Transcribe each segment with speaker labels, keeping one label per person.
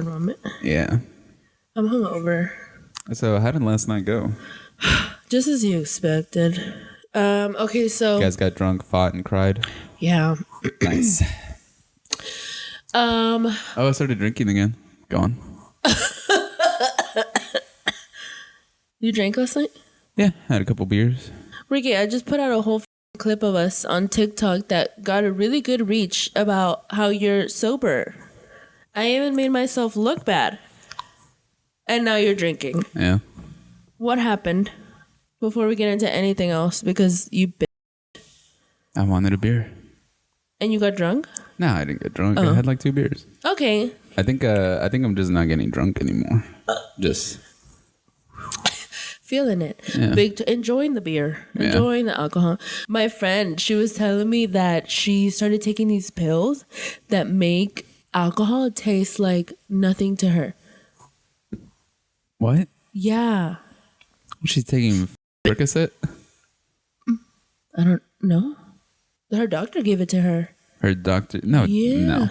Speaker 1: word vomit.
Speaker 2: Yeah.
Speaker 1: I'm hungover.
Speaker 2: So how did last night go?
Speaker 1: Just as you expected. Okay, so
Speaker 2: You guys got drunk, fought, and cried?
Speaker 1: yeah.
Speaker 2: Nice. I started drinking again. Go on.
Speaker 1: You drank last night?
Speaker 2: Yeah, had a couple beers.
Speaker 1: Ricky, I just put out a whole clip of us on TikTok that got a really good reach about how you're sober. I even made myself look bad. And now you're drinking.
Speaker 2: Yeah.
Speaker 1: What happened? Before we get into anything else, because you
Speaker 2: I wanted a beer.
Speaker 1: And you got drunk?
Speaker 2: No, I didn't get drunk. I had like 2 beers.
Speaker 1: Okay.
Speaker 2: I think I'm just not getting drunk anymore. Just
Speaker 1: feeling it.
Speaker 2: Yeah.
Speaker 1: Enjoying the beer. Enjoying the alcohol. My friend, she was telling me that she started taking these pills that make alcohol taste like nothing to her.
Speaker 2: What?
Speaker 1: Yeah.
Speaker 2: She's taking Percocet?
Speaker 1: I don't know. Her doctor gave it to her.
Speaker 2: Her doctor? No.
Speaker 1: Yeah.
Speaker 2: No.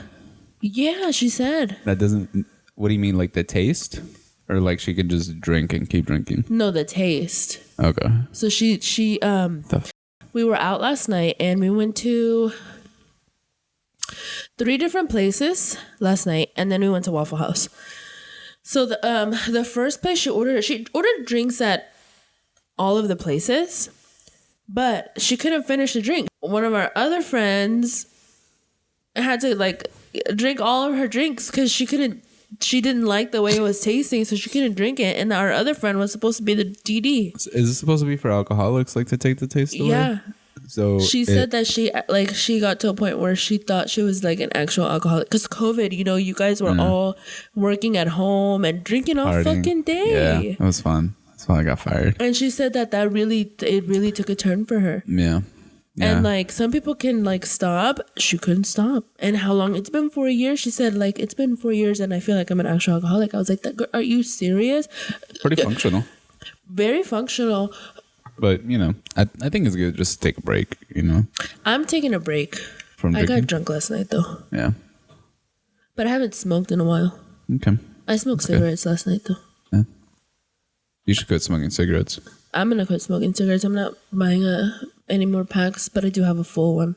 Speaker 1: Yeah, she said.
Speaker 2: That doesn't... What do you mean, like the taste? Or like she could just drink and keep drinking?
Speaker 1: No, the taste.
Speaker 2: Okay.
Speaker 1: So we were out last night and we went to 3 different places last night, and then we went to Waffle House. So the first place she ordered drinks at all of the places, but she couldn't finish the drink. One of our other friends had to like drink all of her drinks because she didn't like the way it was tasting, so she couldn't drink it. And our other friend was supposed to be the DD.
Speaker 2: Is it supposed to be for alcoholics, like to take the taste away?
Speaker 1: Yeah.
Speaker 2: So
Speaker 1: she said that she got to a point where she thought she was like an actual alcoholic because COVID, you guys were all working at home and drinking all
Speaker 2: partying.
Speaker 1: Fucking day.
Speaker 2: Yeah, it was fun. That's why I got fired.
Speaker 1: And she said that really took a turn for her.
Speaker 2: Yeah.
Speaker 1: And like some people can like stop, she couldn't stop. And how long? It's been 4 years. She said like it's been 4 years and I feel like I'm an actual alcoholic. I was like, are you serious?
Speaker 2: Pretty functional.
Speaker 1: Very functional.
Speaker 2: But I think it's good just to take a break.
Speaker 1: I'm taking a break.
Speaker 2: From drinking?
Speaker 1: I got drunk last night though.
Speaker 2: Yeah.
Speaker 1: But I haven't smoked in a while.
Speaker 2: Okay.
Speaker 1: I smoked cigarettes last night though.
Speaker 2: Yeah. You should quit smoking cigarettes.
Speaker 1: I'm gonna quit smoking cigarettes. I'm not buying any more packs, but I do have a full one.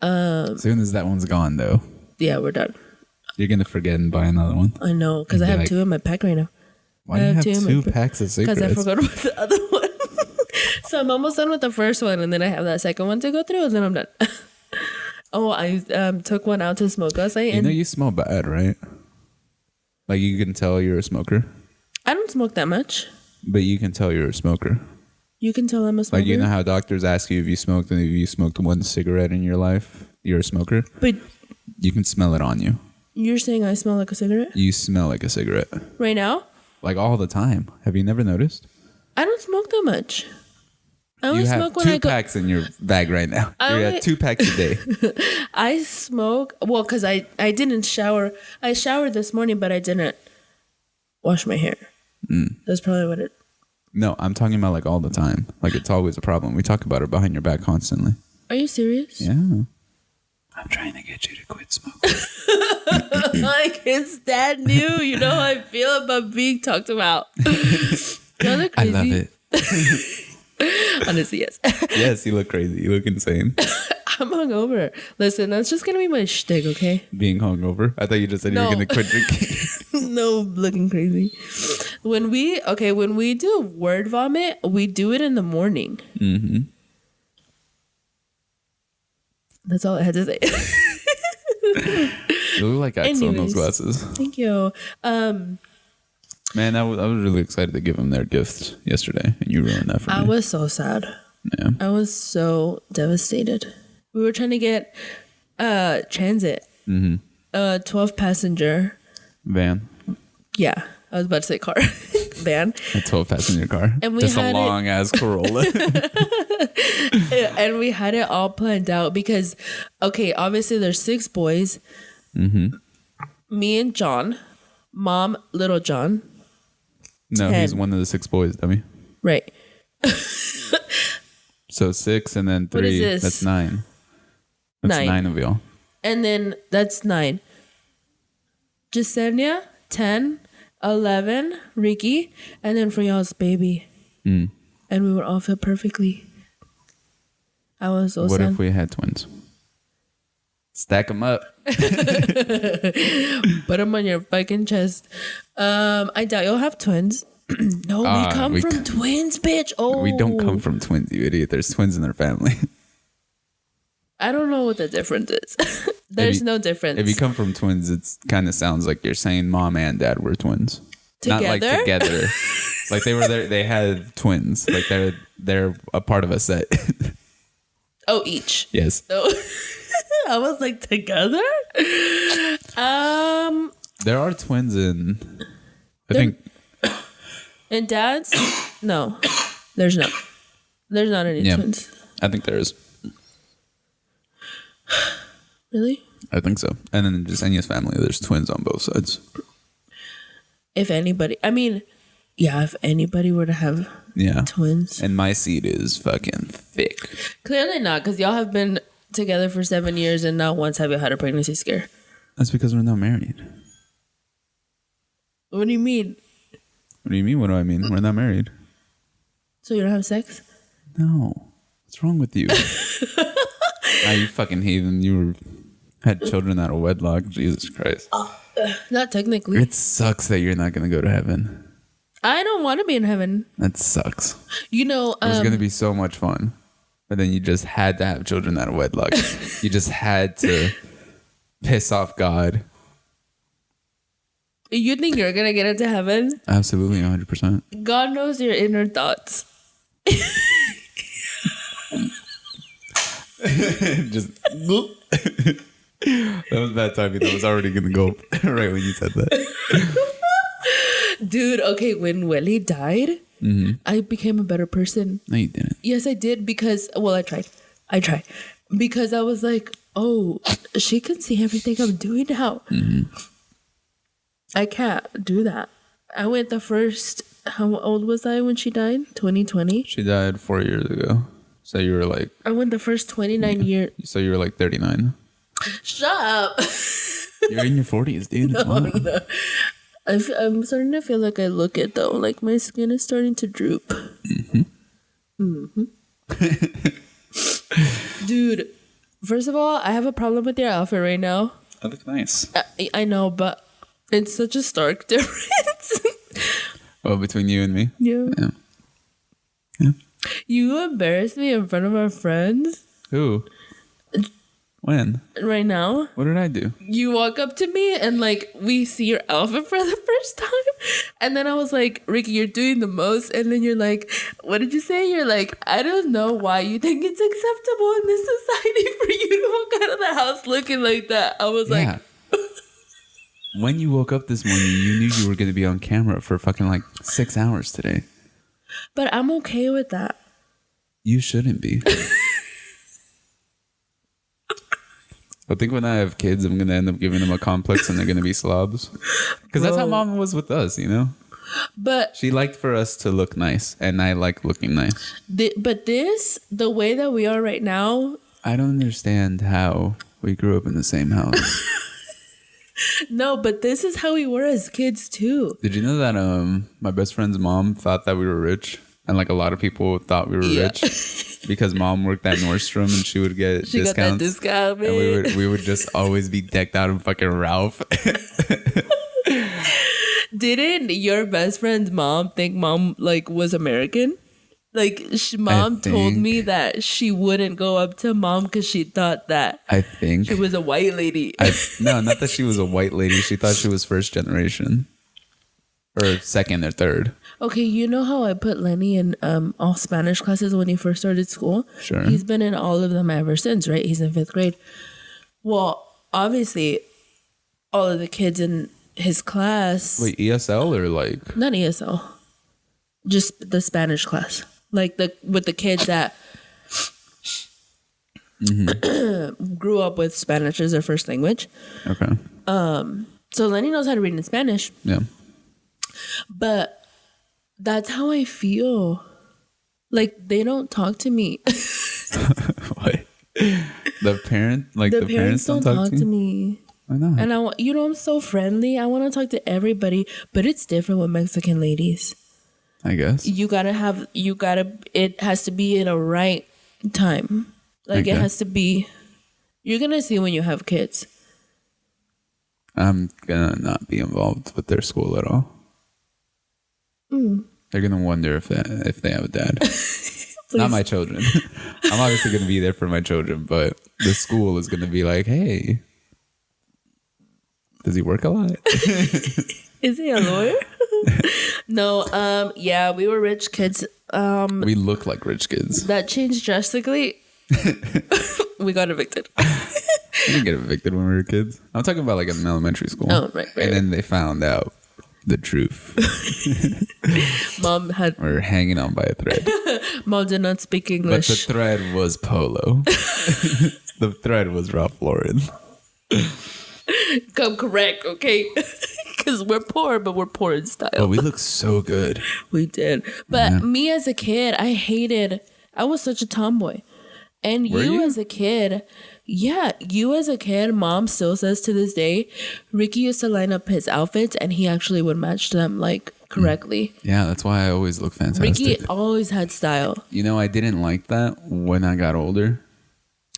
Speaker 2: Soon as that one's gone, though.
Speaker 1: Yeah, we're done.
Speaker 2: You're gonna forget and buy another one.
Speaker 1: I know, because I have 2 in my pack right now.
Speaker 2: Why do you have 2 packs of cigarettes?
Speaker 1: Because I forgot about the other one. So I'm almost done with the first one, and then I have that second one to go through, and then I'm done. I took one out to smoke last night.
Speaker 2: You smell bad, right? Like you can tell you're a smoker.
Speaker 1: I don't smoke that much.
Speaker 2: But you can tell you're a smoker.
Speaker 1: You can tell I'm a smoker?
Speaker 2: Like, you know how doctors ask you if you smoked, and if you smoked 1 cigarette in your life, you're a smoker?
Speaker 1: But
Speaker 2: you can smell it on you.
Speaker 1: You're saying I smell like a cigarette?
Speaker 2: You smell like a cigarette.
Speaker 1: Right now?
Speaker 2: Like all the time. Have you never noticed?
Speaker 1: I don't smoke that much. I only
Speaker 2: you have
Speaker 1: smoke when
Speaker 2: 2 packs in your bag right now. You have 2 packs a day.
Speaker 1: I smoke, well, because I didn't shower. I showered this morning, but I didn't wash my hair. That's probably what it...
Speaker 2: No, I'm talking about like all the time. Like it's always a problem. We talk about it behind your back constantly.
Speaker 1: Are you serious?
Speaker 2: Yeah. I'm trying to get you to quit smoking.
Speaker 1: Like it's that new. You know how I feel about being talked about. Y'all look crazy.
Speaker 2: I love it.
Speaker 1: Honestly, yes.
Speaker 2: Yes, you look crazy. You look insane.
Speaker 1: I'm hungover. Listen, that's just gonna be my shtick, okay?
Speaker 2: Being hungover? I thought you just said you were gonna quit drinking.
Speaker 1: No, looking crazy. When we do word vomit, we do it in the morning.
Speaker 2: Mm-hmm.
Speaker 1: That's all I had to say.
Speaker 2: You look like Axel in those glasses.
Speaker 1: Thank you.
Speaker 2: Man, I was really excited to give them their gift yesterday, and you ruined that for me.
Speaker 1: I was so sad.
Speaker 2: Yeah.
Speaker 1: I was so devastated. We were trying to get transit. 12 passenger
Speaker 2: van.
Speaker 1: Yeah, I was about to say car. Van.
Speaker 2: A 12 passenger car.
Speaker 1: And we
Speaker 2: just
Speaker 1: had
Speaker 2: a long ass Corolla.
Speaker 1: And we had it all planned out because, okay, obviously there's 6 boys.
Speaker 2: Mm-hmm.
Speaker 1: Me and John, mom, little John.
Speaker 2: No,
Speaker 1: 10.
Speaker 2: he's one of the 6 boys, dummy.
Speaker 1: Right.
Speaker 2: So 6 and then 3.
Speaker 1: What is this?
Speaker 2: That's 9. That's 9 of y'all.
Speaker 1: And then that's 9. Jasenia, 10, 11, Ricky, and then for y'all's baby. And we would all fit perfectly. I was so sad.
Speaker 2: What if we had twins? Stack them up.
Speaker 1: Put them on your fucking chest. I doubt you'll have twins. No, we come from twins, bitch. Oh,
Speaker 2: we don't come from twins, you idiot. There's twins in their family.
Speaker 1: I don't know what the difference is. There's no difference.
Speaker 2: If you come from twins, it kind of sounds like you're saying mom and dad were twins.
Speaker 1: Together?
Speaker 2: Not like together. Like they were there. They had twins. Like they're a part of a set.
Speaker 1: Oh, each.
Speaker 2: Yes.
Speaker 1: Oh. I was like, together?
Speaker 2: There are twins in. I think.
Speaker 1: In dads? No, there's not. There's not any twins.
Speaker 2: I think there is.
Speaker 1: Really?
Speaker 2: I think so. And then just Enya's family, there's twins on both sides.
Speaker 1: If anybody, I mean, yeah, if anybody were to have twins.
Speaker 2: And my seed is fucking thick.
Speaker 1: Clearly not, because y'all have been together for 7 years and not once have you had a pregnancy scare.
Speaker 2: That's because we're not married.
Speaker 1: What do you mean?
Speaker 2: What do you mean? What do I mean? We're not married.
Speaker 1: So you don't have sex?
Speaker 2: No. What's wrong with you? You fucking heathen. You had children out of wedlock. Jesus Christ.
Speaker 1: Not technically.
Speaker 2: It sucks that you're not going to go to heaven.
Speaker 1: I don't want to be in heaven.
Speaker 2: That sucks.
Speaker 1: You know,
Speaker 2: it was going to be so much fun. But then you just had to have children out of wedlock. You just had to piss off God.
Speaker 1: You think you're going to get into heaven?
Speaker 2: Absolutely, 100%.
Speaker 1: God knows your inner thoughts.
Speaker 2: Just that was bad timing. That was already gonna go right when you said that.
Speaker 1: Dude, okay, when Welly died, I became a better person.
Speaker 2: No, you didn't.
Speaker 1: Yes, I did because, well, I tried. Because I was like, oh, she can see everything I'm doing now. I can't do that. I went the first, how old was I when she died? 2020?
Speaker 2: She died 4 years ago. So you were like...
Speaker 1: I went the first 29 years.
Speaker 2: So you were like 39.
Speaker 1: Shut up.
Speaker 2: You're in your 40s, dude.
Speaker 1: No. I'm starting to feel like I look it, though. Like, my skin is starting to droop. Dude, first of all, I have a problem with your outfit right now.
Speaker 2: I look nice.
Speaker 1: I know, but it's such a stark difference.
Speaker 2: Oh, between you and me?
Speaker 1: Yeah. You embarrassed me in front of our friends.
Speaker 2: Who? When?
Speaker 1: Right now.
Speaker 2: What did I do?
Speaker 1: You walk up to me and like we see your outfit for the first time. And then I was like, Ricky, you're doing the most. And then you're like, what did you say? You're like, I don't know why you think it's acceptable in this society for you to walk out of the house looking like that. I was like...
Speaker 2: When you woke up this morning, you knew you were going to be on camera for fucking like 6 hours today.
Speaker 1: But I'm okay with that.
Speaker 2: You shouldn't be. I think when I have kids, I'm going to end up giving them a complex and they're going to be slobs. Because that's how mom was with us, you know?
Speaker 1: But
Speaker 2: she liked for us to look nice, and I like looking nice.
Speaker 1: But the way that we are right now...
Speaker 2: I don't understand how we grew up in the same house.
Speaker 1: No, but this is how we were as kids too.
Speaker 2: Did you know that my best friend's mom thought that we were rich? And like a lot of people thought we were rich because mom worked at Nordstrom and she would get discounts.
Speaker 1: Got that discount, man.
Speaker 2: And we would just always be decked out in fucking Ralph.
Speaker 1: Didn't your best friend's mom think mom like was American? Like mom told me that she wouldn't go up to mom because she thought that she was a white lady.
Speaker 2: No, not that she was a white lady. She thought she was first generation or second or third.
Speaker 1: Okay, you know how I put Lenny in all Spanish classes when he first started school?
Speaker 2: Sure.
Speaker 1: He's been in all of them ever since, right? He's in 5th grade. Well, obviously, all of the kids in his class...
Speaker 2: Wait, ESL or like...
Speaker 1: Not ESL. Just the Spanish class. Like with the kids that grew up with Spanish as their first language.
Speaker 2: Okay.
Speaker 1: So Lenny knows how to read in Spanish.
Speaker 2: Yeah.
Speaker 1: But that's how I feel. Like they don't talk to me.
Speaker 2: What? The parents don't talk to me. Why not?
Speaker 1: And I'm so friendly. I want to talk to everybody, but it's different with Mexican ladies.
Speaker 2: I guess.
Speaker 1: It has to be in a right time. Like it has to be, you're going to see when you have kids.
Speaker 2: I'm going to not be involved with their school at all. They're going to wonder if they have a dad. Not my children. I'm obviously going to be there for my children, but the school is going to be like, hey, does he work a lot?
Speaker 1: Is he a lawyer? No, yeah, we were rich kids.
Speaker 2: We look like rich kids.
Speaker 1: That changed drastically. We got evicted.
Speaker 2: We didn't get evicted when we were kids. I'm talking about like in elementary school.
Speaker 1: Oh, right.
Speaker 2: And then they found out the truth. We're hanging on by a thread.
Speaker 1: Mom did not speak English.
Speaker 2: But the thread was polo. The thread was Ralph Lauren.
Speaker 1: Come correct, okay? Because we're poor, but we're poor in style.
Speaker 2: Oh, we look so good.
Speaker 1: We did. But me as a kid, I was such a tomboy. And you as a kid, Mom still says to this day, Ricky used to line up his outfits and he actually would match them like correctly.
Speaker 2: Yeah, that's why I always look fantastic.
Speaker 1: Ricky always had style.
Speaker 2: You know, I didn't like that when I got older.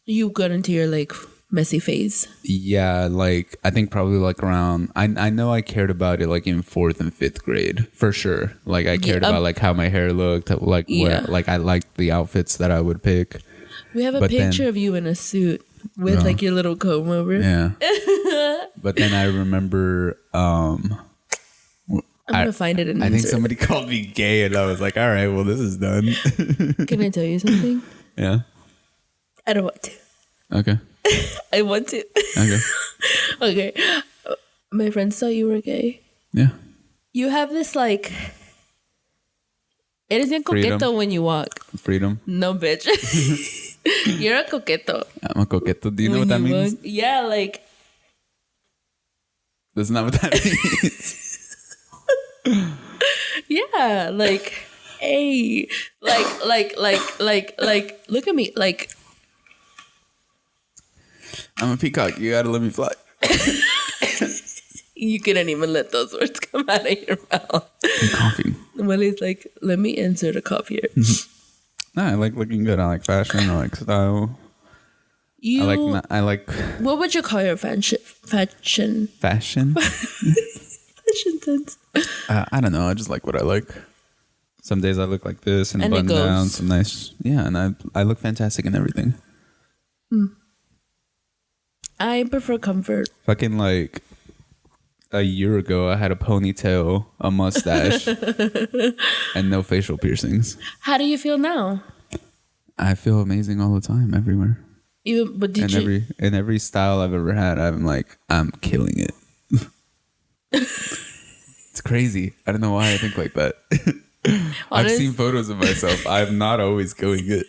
Speaker 1: You got into your like messy phase.
Speaker 2: Yeah, like I think probably like around, I know I cared about it like in 4th and 5th grade for sure. Like I cared about like how my hair looked, like like I liked the outfits that I would pick.
Speaker 1: We have a picture of you in a suit with like your little comb over.
Speaker 2: Yeah. But then I remember
Speaker 1: I'm gonna find it in
Speaker 2: I think somebody called me gay and I was like, all right, well this is done.
Speaker 1: Can I tell you something?
Speaker 2: Yeah.
Speaker 1: I don't want to.
Speaker 2: Okay.
Speaker 1: I want to.
Speaker 2: Okay.
Speaker 1: Okay. My friends thought you were gay.
Speaker 2: Yeah.
Speaker 1: You have this like, eres bien coqueto when you walk.
Speaker 2: Freedom.
Speaker 1: No, bitch. You're a coqueto.
Speaker 2: I'm a coqueto. Do you know what that means?
Speaker 1: Yeah, like.
Speaker 2: That's not what that means.
Speaker 1: Yeah, like, hey, like, look at me, like.
Speaker 2: I'm a peacock. You gotta let me fly.
Speaker 1: You couldn't even let those words come out of your mouth.
Speaker 2: I'm coughing.
Speaker 1: Willie's like, let me insert a cough here.
Speaker 2: No, I like looking good. I like fashion. I like style. I like.
Speaker 1: What would you call your fashion?
Speaker 2: Fashion?
Speaker 1: Fashion sense.
Speaker 2: I don't know. I just like what I like. Some days I look like this and button down. Some nice. Yeah, and I look fantastic in everything.
Speaker 1: I prefer comfort.
Speaker 2: Fucking like a year ago, I had a ponytail, a mustache, and no facial piercings.
Speaker 1: How do you feel now?
Speaker 2: I feel amazing all the time, everywhere. In every style I've ever had, I'm killing it. It's crazy. I don't know why I think like that. I've seen photos of myself. I'm not always going good.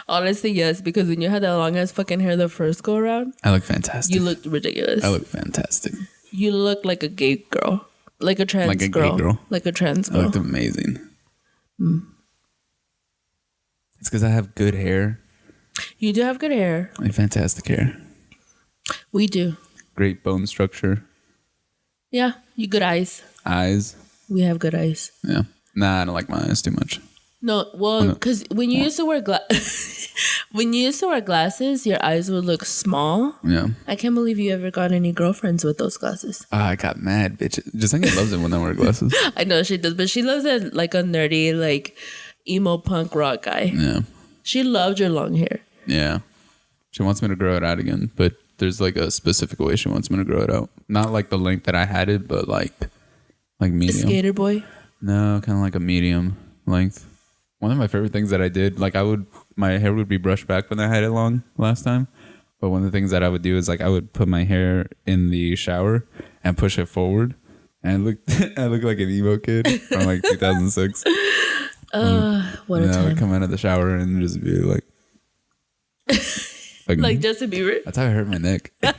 Speaker 1: Honestly, yes, because when you had that long ass fucking hair the first go around,
Speaker 2: I look fantastic.
Speaker 1: You looked ridiculous.
Speaker 2: I look fantastic.
Speaker 1: You look like a gay girl, like a trans girl, like a trans girl.
Speaker 2: I looked amazing. It's because I have good hair.
Speaker 1: You do have good hair.
Speaker 2: Like fantastic hair.
Speaker 1: We do.
Speaker 2: Great bone structure.
Speaker 1: Yeah, you good eyes.
Speaker 2: Eyes.
Speaker 1: We have good eyes.
Speaker 2: Yeah. Nah, I don't like my eyes too much.
Speaker 1: No, well, because when you used to wear glasses, your eyes would look small.
Speaker 2: Yeah.
Speaker 1: I can't believe you ever got any girlfriends with those glasses.
Speaker 2: I got mad, bitch. Jasenia loves it when I wear glasses.
Speaker 1: I know she does, but she loves it like a nerdy, like emo punk rock guy.
Speaker 2: Yeah.
Speaker 1: She loved your long hair.
Speaker 2: Yeah. She wants me to grow it out again, but there's like a specific way she wants me to grow it out. Not like the length that I had it, but like medium.
Speaker 1: A skater boy?
Speaker 2: No, kind of like a medium length. One of my favorite things that I did, like my hair would be brushed back when I had it long last time. But one of the things that I would do is like I would put my hair in the shower and push it forward. And I look like an emo kid from like 2006.
Speaker 1: What a time.
Speaker 2: I would come out of the shower and just be like
Speaker 1: like Justin Bieber.
Speaker 2: That's how I hurt my neck. And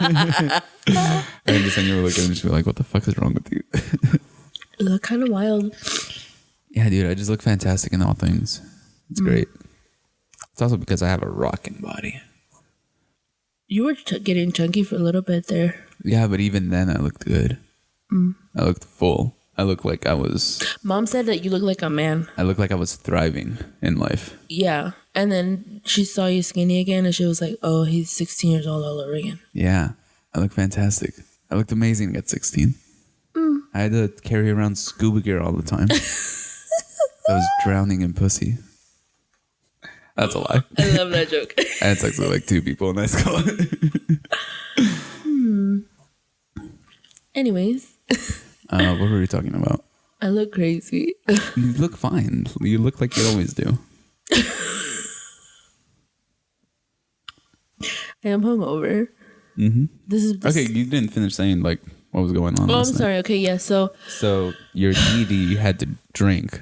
Speaker 2: Jasenia would look at me and she'd be like, what the fuck is wrong with you?
Speaker 1: You look kind of wild.
Speaker 2: Yeah, dude, I just look fantastic in all things. It's great. It's also because I have a rocking body.
Speaker 1: You were getting chunky for a little bit there.
Speaker 2: Yeah, but even then I looked good. I looked full. I looked like I was...
Speaker 1: Mom said that you look like a man.
Speaker 2: I looked like I was thriving in life.
Speaker 1: Yeah. And then she saw you skinny again and she was like, oh, he's 16 years old all over again.
Speaker 2: Yeah. I look fantastic. I looked amazing at 16. I had to carry around scuba gear all the time. I was drowning in pussy. That's a lie.
Speaker 1: I love that joke.
Speaker 2: I had sex with like 2 people in high school.
Speaker 1: Anyways.
Speaker 2: What were we talking about?
Speaker 1: I look crazy.
Speaker 2: You look fine. You look like you always do.
Speaker 1: I am hungover. This is
Speaker 2: Okay, you didn't finish saying like what was going on.
Speaker 1: Oh, I'm
Speaker 2: last
Speaker 1: sorry.
Speaker 2: night.
Speaker 1: Okay, yeah. So
Speaker 2: your DD had to drink.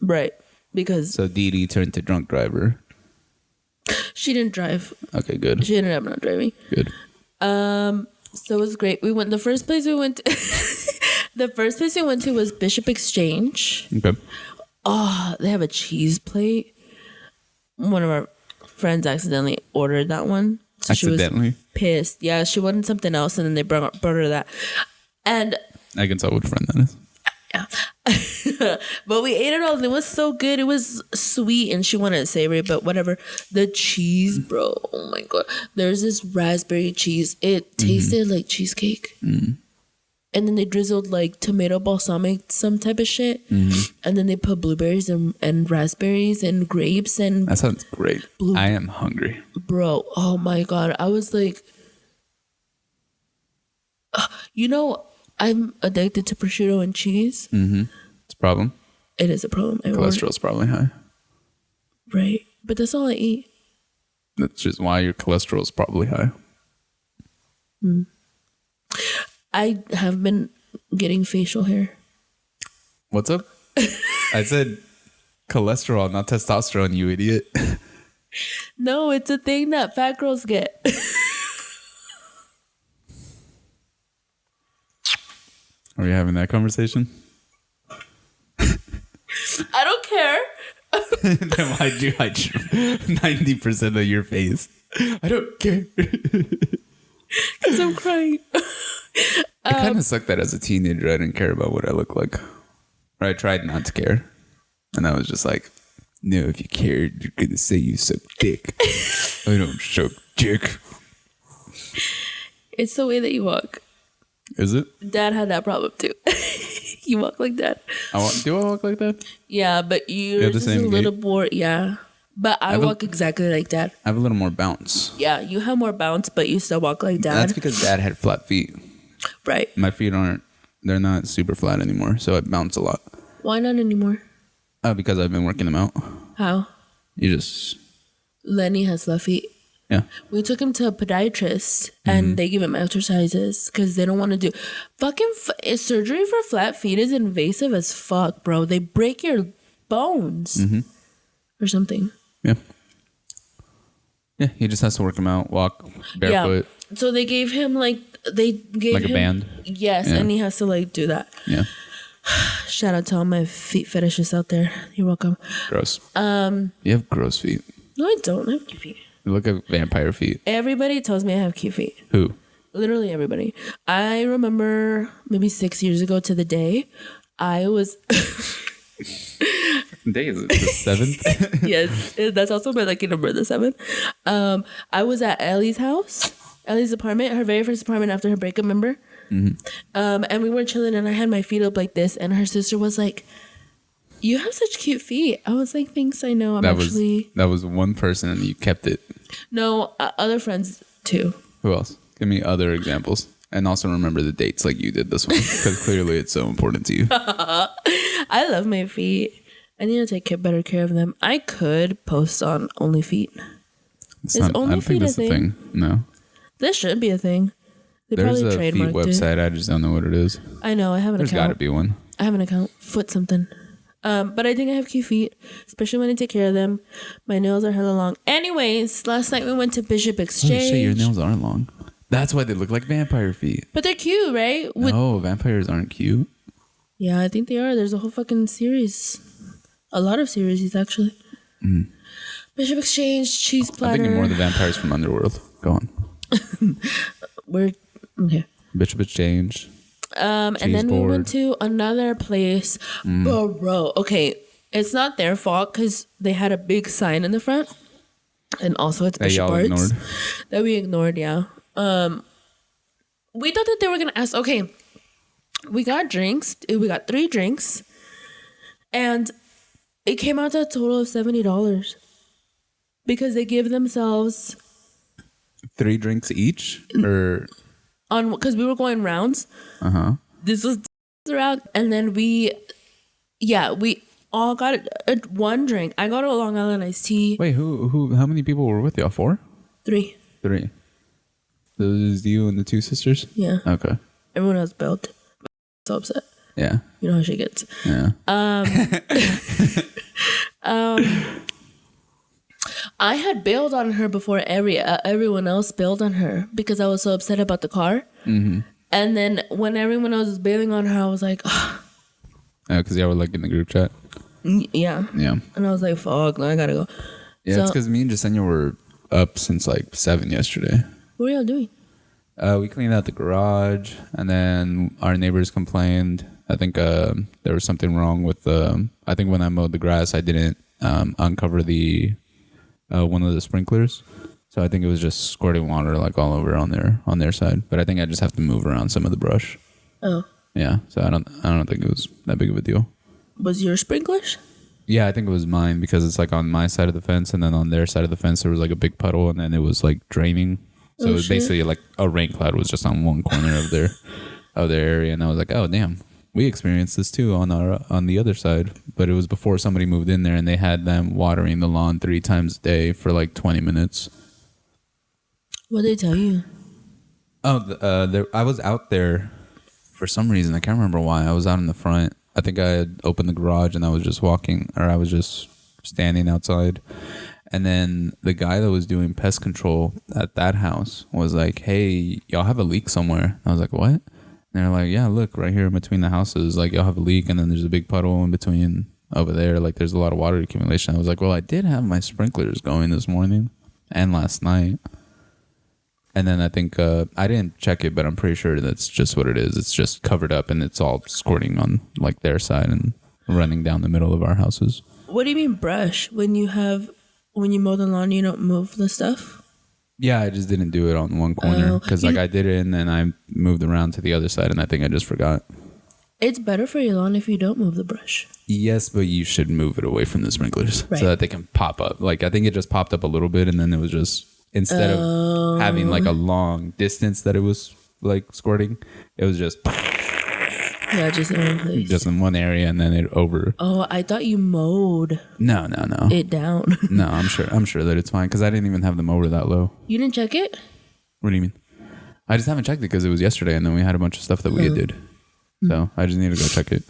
Speaker 1: right, because
Speaker 2: So DD turned to drunk driver.
Speaker 1: she didn't drive.
Speaker 2: Okay, good.
Speaker 1: She ended up not driving.
Speaker 2: Good.
Speaker 1: So it was great. We went. The first place we went to was Bishop Exchange.
Speaker 2: Okay.
Speaker 1: Oh, they have a cheese plate. One of our friends accidentally ordered that one. So
Speaker 2: Accidentally?
Speaker 1: She was pissed. Yeah, she wanted something else, and then they brought her that. And
Speaker 2: I can tell which friend that is.
Speaker 1: yeah. But we ate it all, and it was so good. It was sweet, and she wanted savory, but whatever. The cheese, bro. Oh, my God. There's this raspberry cheese. It tasted like cheesecake. And then they drizzled like tomato balsamic, some type of shit. And then they put blueberries and raspberries and grapes and...
Speaker 2: That sounds great. I am hungry.
Speaker 1: Bro, oh my God. I was like... you know, I'm addicted to prosciutto and cheese.
Speaker 2: It's a problem.
Speaker 1: It is a problem.
Speaker 2: Cholesterol's probably high.
Speaker 1: Right. But that's all I eat.
Speaker 2: That's just why your cholesterol's probably high.
Speaker 1: I have been getting facial hair.
Speaker 2: What's up? I said cholesterol, not testosterone, you idiot.
Speaker 1: No, it's a thing that fat girls get.
Speaker 2: Are we having that conversation?
Speaker 1: I don't care.
Speaker 2: Then why'd you hide 90% of your face? I don't care.
Speaker 1: Because I'm crying.
Speaker 2: It kind of sucked that as a teenager I didn't care about what I look like. Or I tried not to care. And I was just like, no, if you cared, you're going to say you suck dick. I don't suck dick.
Speaker 1: It's the way that you walk.
Speaker 2: Is it?
Speaker 1: Dad had that problem too. You walk like that.
Speaker 2: Do I walk like that?
Speaker 1: Yeah, but you're just a little more. Yeah. But I walk exactly like that.
Speaker 2: I have a little more bounce.
Speaker 1: Yeah, you have more bounce, but you still walk like Dad.
Speaker 2: That's because Dad had flat feet.
Speaker 1: Right.
Speaker 2: My feet they're not super flat anymore, so I bounce a lot.
Speaker 1: Why not anymore?
Speaker 2: Because I've been working them out.
Speaker 1: How? Lenny has flat feet.
Speaker 2: Yeah.
Speaker 1: We took him to a podiatrist and they give him exercises because they don't want to do surgery for flat feet is invasive as fuck, bro. They break your bones or something.
Speaker 2: Yeah. Yeah, he just has to work him out, walk barefoot.
Speaker 1: Yeah. So they gave him a band. Yes, and he has to do that.
Speaker 2: Yeah.
Speaker 1: Shout out to all my feet fetishists out there. You're welcome.
Speaker 2: Gross. You have gross feet.
Speaker 1: No, I don't. I have cute feet.
Speaker 2: You look like vampire feet.
Speaker 1: Everybody tells me I have cute feet.
Speaker 2: Who?
Speaker 1: Literally everybody. I remember maybe 6 years ago to the day, I was...
Speaker 2: Day is it the 7th?
Speaker 1: Yes, that's also my lucky number, the 7th. I was at Ellie's house, Ellie's apartment, her very first apartment after her breakup, remember? And we were chilling and I had my feet up like this and her sister was like, you have such cute feet. I was like, thanks, I know. That
Speaker 2: was one person and you kept it.
Speaker 1: No, other friends too.
Speaker 2: Who else? Give me other examples. And also remember the dates like you did this one. Because clearly it's so important to you.
Speaker 1: I love my feet. I need to take better care of them. I could post on Only Feet.
Speaker 2: I don't think that's a thing. No.
Speaker 1: This should be a thing.
Speaker 2: There's a feet website. I just don't know what it is.
Speaker 1: I know. I have an account.
Speaker 2: There's got to be one.
Speaker 1: I have an account. Foot something. But I think I have cute feet, especially when I take care of them. My nails are hella long. Anyways, last night we went to Bishop Exchange.
Speaker 2: Oh shit, your nails aren't long. That's why they look like vampire feet.
Speaker 1: But they're cute, right?
Speaker 2: No, vampires aren't cute.
Speaker 1: Yeah, I think they are. There's a whole fucking series. A lot of series, actually. Bishop Exchange, cheese platter.
Speaker 2: I'm thinking more of the vampires from Underworld. Go on.
Speaker 1: We're okay.
Speaker 2: Bitch change.
Speaker 1: And then we went to another place. Bro, okay. It's not their fault because they had a big sign in the front. And also it's Bishop Arts. That we ignored, yeah. We thought that they were going to ask, okay, we got drinks. We got 3 drinks. And it came out to a total of $70. Because they give themselves
Speaker 2: 3 drinks each? Or
Speaker 1: because we were going rounds. This was round, and then we all got one drink. I got a Long Island iced tea.
Speaker 2: Wait, how many people were with y'all? 4?
Speaker 1: 3.
Speaker 2: Those you and the 2 sisters?
Speaker 1: Yeah.
Speaker 2: Okay.
Speaker 1: Everyone else bailed. So upset.
Speaker 2: Yeah.
Speaker 1: You know how she gets.
Speaker 2: Yeah.
Speaker 1: I had bailed on her before everyone else bailed on her because I was so upset about the car. Mm-hmm. And then when everyone else was bailing on her, I was like, oh.
Speaker 2: Because y'all were like in the group chat.
Speaker 1: Yeah. And I was like, fuck, I gotta go.
Speaker 2: Yeah, it's because me and Jasenia were up since like 7 yesterday.
Speaker 1: What were y'all doing?
Speaker 2: We cleaned out the garage, and then our neighbors complained. I think there was something wrong with I think when I mowed the grass, I didn't uncover the one of the sprinklers, so I think it was just squirting water like all over on their side. But I think I just have to move around some of the brush. Oh. Yeah, so I don't think it was that big of a deal.
Speaker 1: Was your sprinklers?
Speaker 2: Yeah, I think it was mine because it's like on my side of the fence, and then on their side of the fence there was like a big puddle, and then it was like draining. So it was basically like a rain cloud was just on one corner of their area, and I was like, oh damn, we experienced this too on the other side. But it was before somebody moved in there, and they had them watering the lawn 3 times a day for like 20 minutes.
Speaker 1: What did they tell you?
Speaker 2: Oh, I was out there for some reason. I can't remember why. I was out in the front. I think I had opened the garage and I was just I was just standing outside. And then the guy that was doing pest control at that house was like, hey, y'all have a leak somewhere. I was like, what? And they're like, yeah, look, right here in between the houses, like y'all have a leak, and then there's a big puddle in between over there. Like there's a lot of water accumulation. I was like, well, I did have my sprinklers going this morning and last night. And then I think, I didn't check it, but I'm pretty sure that's just what it is. It's just covered up and it's all squirting on like their side and running down the middle of our houses.
Speaker 1: What do you mean brush? When you mow the lawn, you don't move the stuff?
Speaker 2: Yeah, I just didn't do it on one corner because like I did it and then I moved around to the other side and I think I just forgot.
Speaker 1: It's better for your lawn if you don't move the brush.
Speaker 2: Yes, but you should move it away from the sprinklers so that they can pop up. Like I think it just popped up a little bit and then it was just... Instead of having like a long distance that it was like squirting, it was just
Speaker 1: just in one place.
Speaker 2: Just in one area and then it over.
Speaker 1: Oh, I thought you mowed.
Speaker 2: No.
Speaker 1: It down.
Speaker 2: No, I'm sure that it's fine because I didn't even have the mower that low.
Speaker 1: You didn't check it?
Speaker 2: What do you mean? I just haven't checked it because it was yesterday and then we had a bunch of stuff that we did. So I just need to go check it.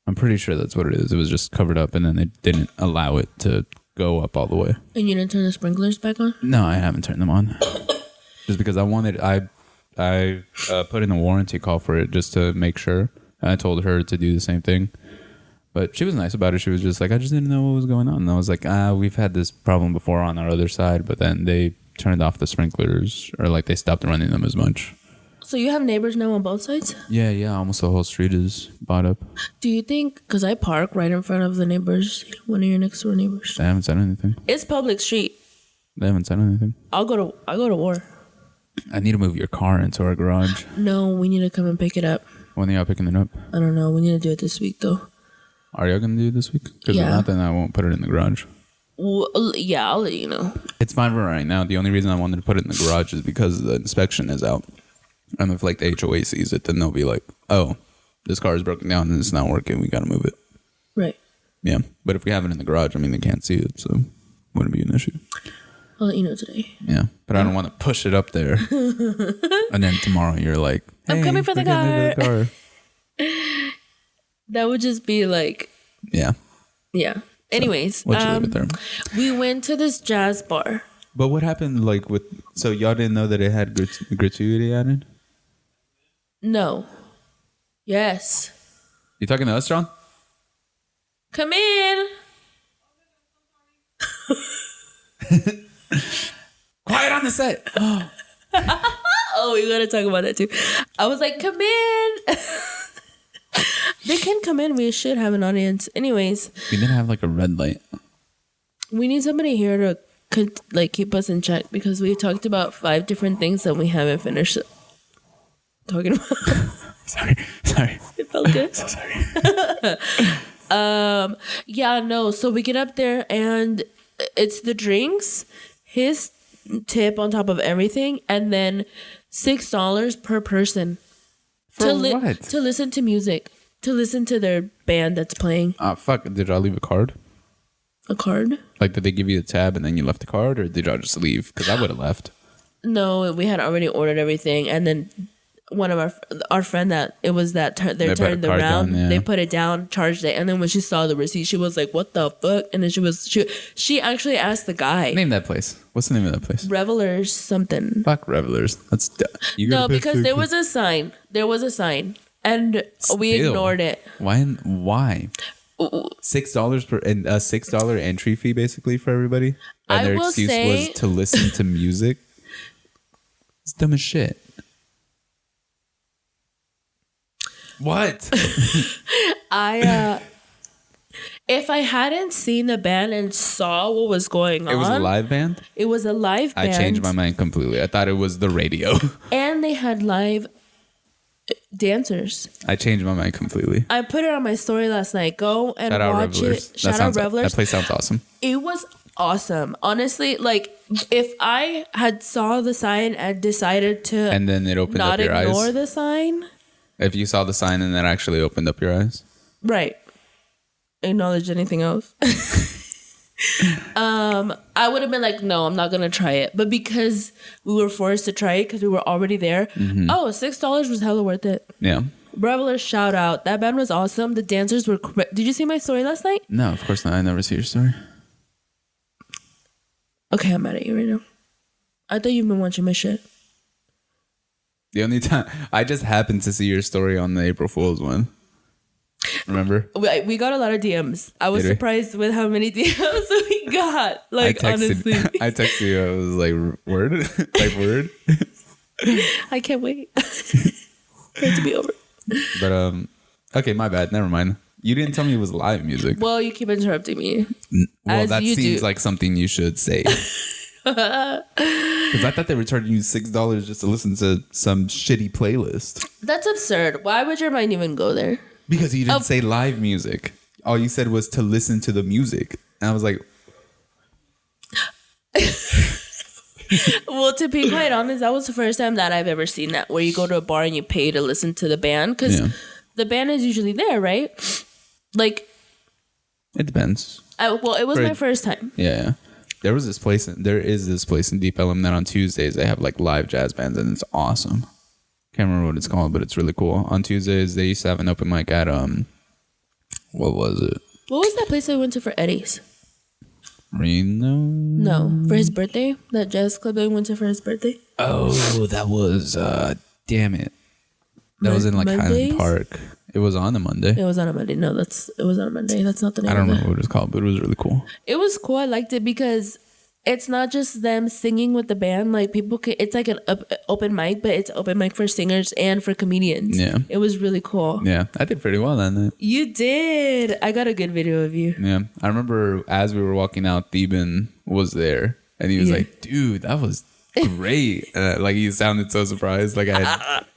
Speaker 2: I'm pretty sure that's what it is. It was just covered up and then they didn't allow it to go up all the way.
Speaker 1: And you didn't turn the sprinklers back on?
Speaker 2: No, I haven't turned them on. Just because I put in a warranty call for it just to make sure. And I told her to do the same thing. But she was nice about it. She was just like, I just didn't know what was going on. And I was like, we've had this problem before on our other side, but then they turned off the sprinklers or like they stopped running them as much.
Speaker 1: So you have neighbors now on both sides?
Speaker 2: Yeah. Almost the whole street is bought up.
Speaker 1: Do you think, because I park right in front of the neighbors, one of your next door neighbors.
Speaker 2: They haven't said anything.
Speaker 1: It's public street.
Speaker 2: They haven't said anything.
Speaker 1: I'll go to war.
Speaker 2: I need to move your car into our garage.
Speaker 1: No, we need to come and pick it up.
Speaker 2: When are y'all picking it up?
Speaker 1: I don't know. We need to do it this week though.
Speaker 2: Are y'all going to do it this week? Because if not, then I won't put it in the garage.
Speaker 1: Well, yeah, I'll let you know.
Speaker 2: It's fine for right now. The only reason I wanted to put it in the garage is because the inspection is out. And if like the HOA sees it, then they'll be like, oh, this car is broken down and it's not working. We got to move it.
Speaker 1: Right.
Speaker 2: Yeah. But if we have it in the garage, I mean, they can't see it. So it wouldn't be an issue.
Speaker 1: I'll let you know today.
Speaker 2: Yeah. But I don't want to push it up there. And then tomorrow you're like, hey,
Speaker 1: I'm coming for the car. That would just be like.
Speaker 2: Yeah.
Speaker 1: Yeah. Anyways.
Speaker 2: We'll leave it there.
Speaker 1: We went to this jazz bar.
Speaker 2: But what happened like with. So y'all didn't know that it had gratuity added?
Speaker 1: No. Yes.
Speaker 2: You talking to us, John?
Speaker 1: Come in.
Speaker 2: Quiet on the set.
Speaker 1: Oh, we gotta talk about that too. I was like, come in. They can come in. We should have an audience. Anyways.
Speaker 2: We didn't have like a red light.
Speaker 1: We need somebody here to like keep us in check because we talked about 5 different things that we haven't finished talking about.
Speaker 2: Sorry.
Speaker 1: It felt good.
Speaker 2: So sorry.
Speaker 1: Yeah, no. So we get up there and it's the drinks, his tip on top of everything, and then $6 per person
Speaker 2: For what?
Speaker 1: To listen to music, to listen to their band that's playing.
Speaker 2: Fuck. Did y'all leave a card?
Speaker 1: A card?
Speaker 2: Like, did they give you a tab and then you left a card, or did y'all just leave? Because I would have left.
Speaker 1: No, we had already ordered everything, and then one of our friend that it was that their turn around,
Speaker 2: down, yeah.
Speaker 1: They put it down, charged it, and then when she saw the receipt, she was like, "What the fuck?" And then she actually asked the guy.
Speaker 2: Name that place. What's the name of that place?
Speaker 1: Revelers something.
Speaker 2: Fuck Revelers. That's
Speaker 1: no, because there was a sign. There was a sign, and we ignored it.
Speaker 2: Why? $6 per and a $6 entry fee basically for everybody, and their excuse was to listen to music. It's dumb as shit. What?
Speaker 1: If I hadn't seen the band and saw what was going on,
Speaker 2: it was a live band.
Speaker 1: It was a live band.
Speaker 2: I changed my mind completely. I thought it was the radio.
Speaker 1: And they had live dancers.
Speaker 2: I changed my mind completely.
Speaker 1: I put it on my story last night. Go and watch it.
Speaker 2: Shout out Revelers. That place sounds awesome.
Speaker 1: It was awesome. Honestly, like if I had saw the sign and decided to
Speaker 2: and then it opened up your eyes.
Speaker 1: Not ignore the sign.
Speaker 2: If you saw the sign and that actually opened up your eyes.
Speaker 1: Right. Acknowledge anything else. I would have been like, no, I'm not gonna try it. But because we were forced to try it because we were already there, $6 was hella worth it.
Speaker 2: Yeah.
Speaker 1: Revelers, shout out. That band was awesome. The dancers were did you see my story last night?
Speaker 2: No, of course not. I never see your story.
Speaker 1: Okay, I'm mad at you right now. I thought you've been watching my shit.
Speaker 2: The only time I just happened to see your story on the April Fool's one. Remember?
Speaker 1: We got a lot of DMs. I was surprised with how many DMs we got. Like, honestly.
Speaker 2: I texted you. I was like, word? Like, word?
Speaker 1: I can't wait for it to be over.
Speaker 2: But, okay, my bad. Never mind. You didn't tell me it was live music.
Speaker 1: Well, you keep interrupting me.
Speaker 2: Well, that seems like something you should say. Because I thought they were charging you $6 just to listen to some shitty playlist.
Speaker 1: That's absurd. Why would your mind even go there?
Speaker 2: Because you didn't say live music. All you said was to listen to the music. And I was like...
Speaker 1: Well, to be quite honest, that was the first time that I've ever seen that, where you go to a bar and you pay to listen to the band. Because the band is usually there, right? Like...
Speaker 2: It depends.
Speaker 1: Well, it was my first time.
Speaker 2: Yeah. There is this place in Deep Ellum that on Tuesdays they have like live jazz bands and it's awesome. Can't remember what it's called, but it's really cool. On Tuesdays they used to have an open mic at what was it?
Speaker 1: What was that place I went to for Eddie's?
Speaker 2: Reno?
Speaker 1: No, for his birthday. That jazz club that we went to for his birthday.
Speaker 2: Oh, that was damn it. That was in like Highland Park. It was on a Monday.
Speaker 1: It was on a Monday. No, it was on a Monday. That's not the name.
Speaker 2: I don't remember what it was called, but it was really cool.
Speaker 1: It was cool. I liked it because it's not just them singing with the band. Like people could, it's like an open mic, but it's open mic for singers and for comedians. Yeah, it was really cool.
Speaker 2: Yeah, I did pretty well that night.
Speaker 1: You did. I got a good video of you.
Speaker 2: Yeah, I remember as we were walking out, Theban was there, and he was like, "Dude, that was." Great. Like he sounded so surprised. Like I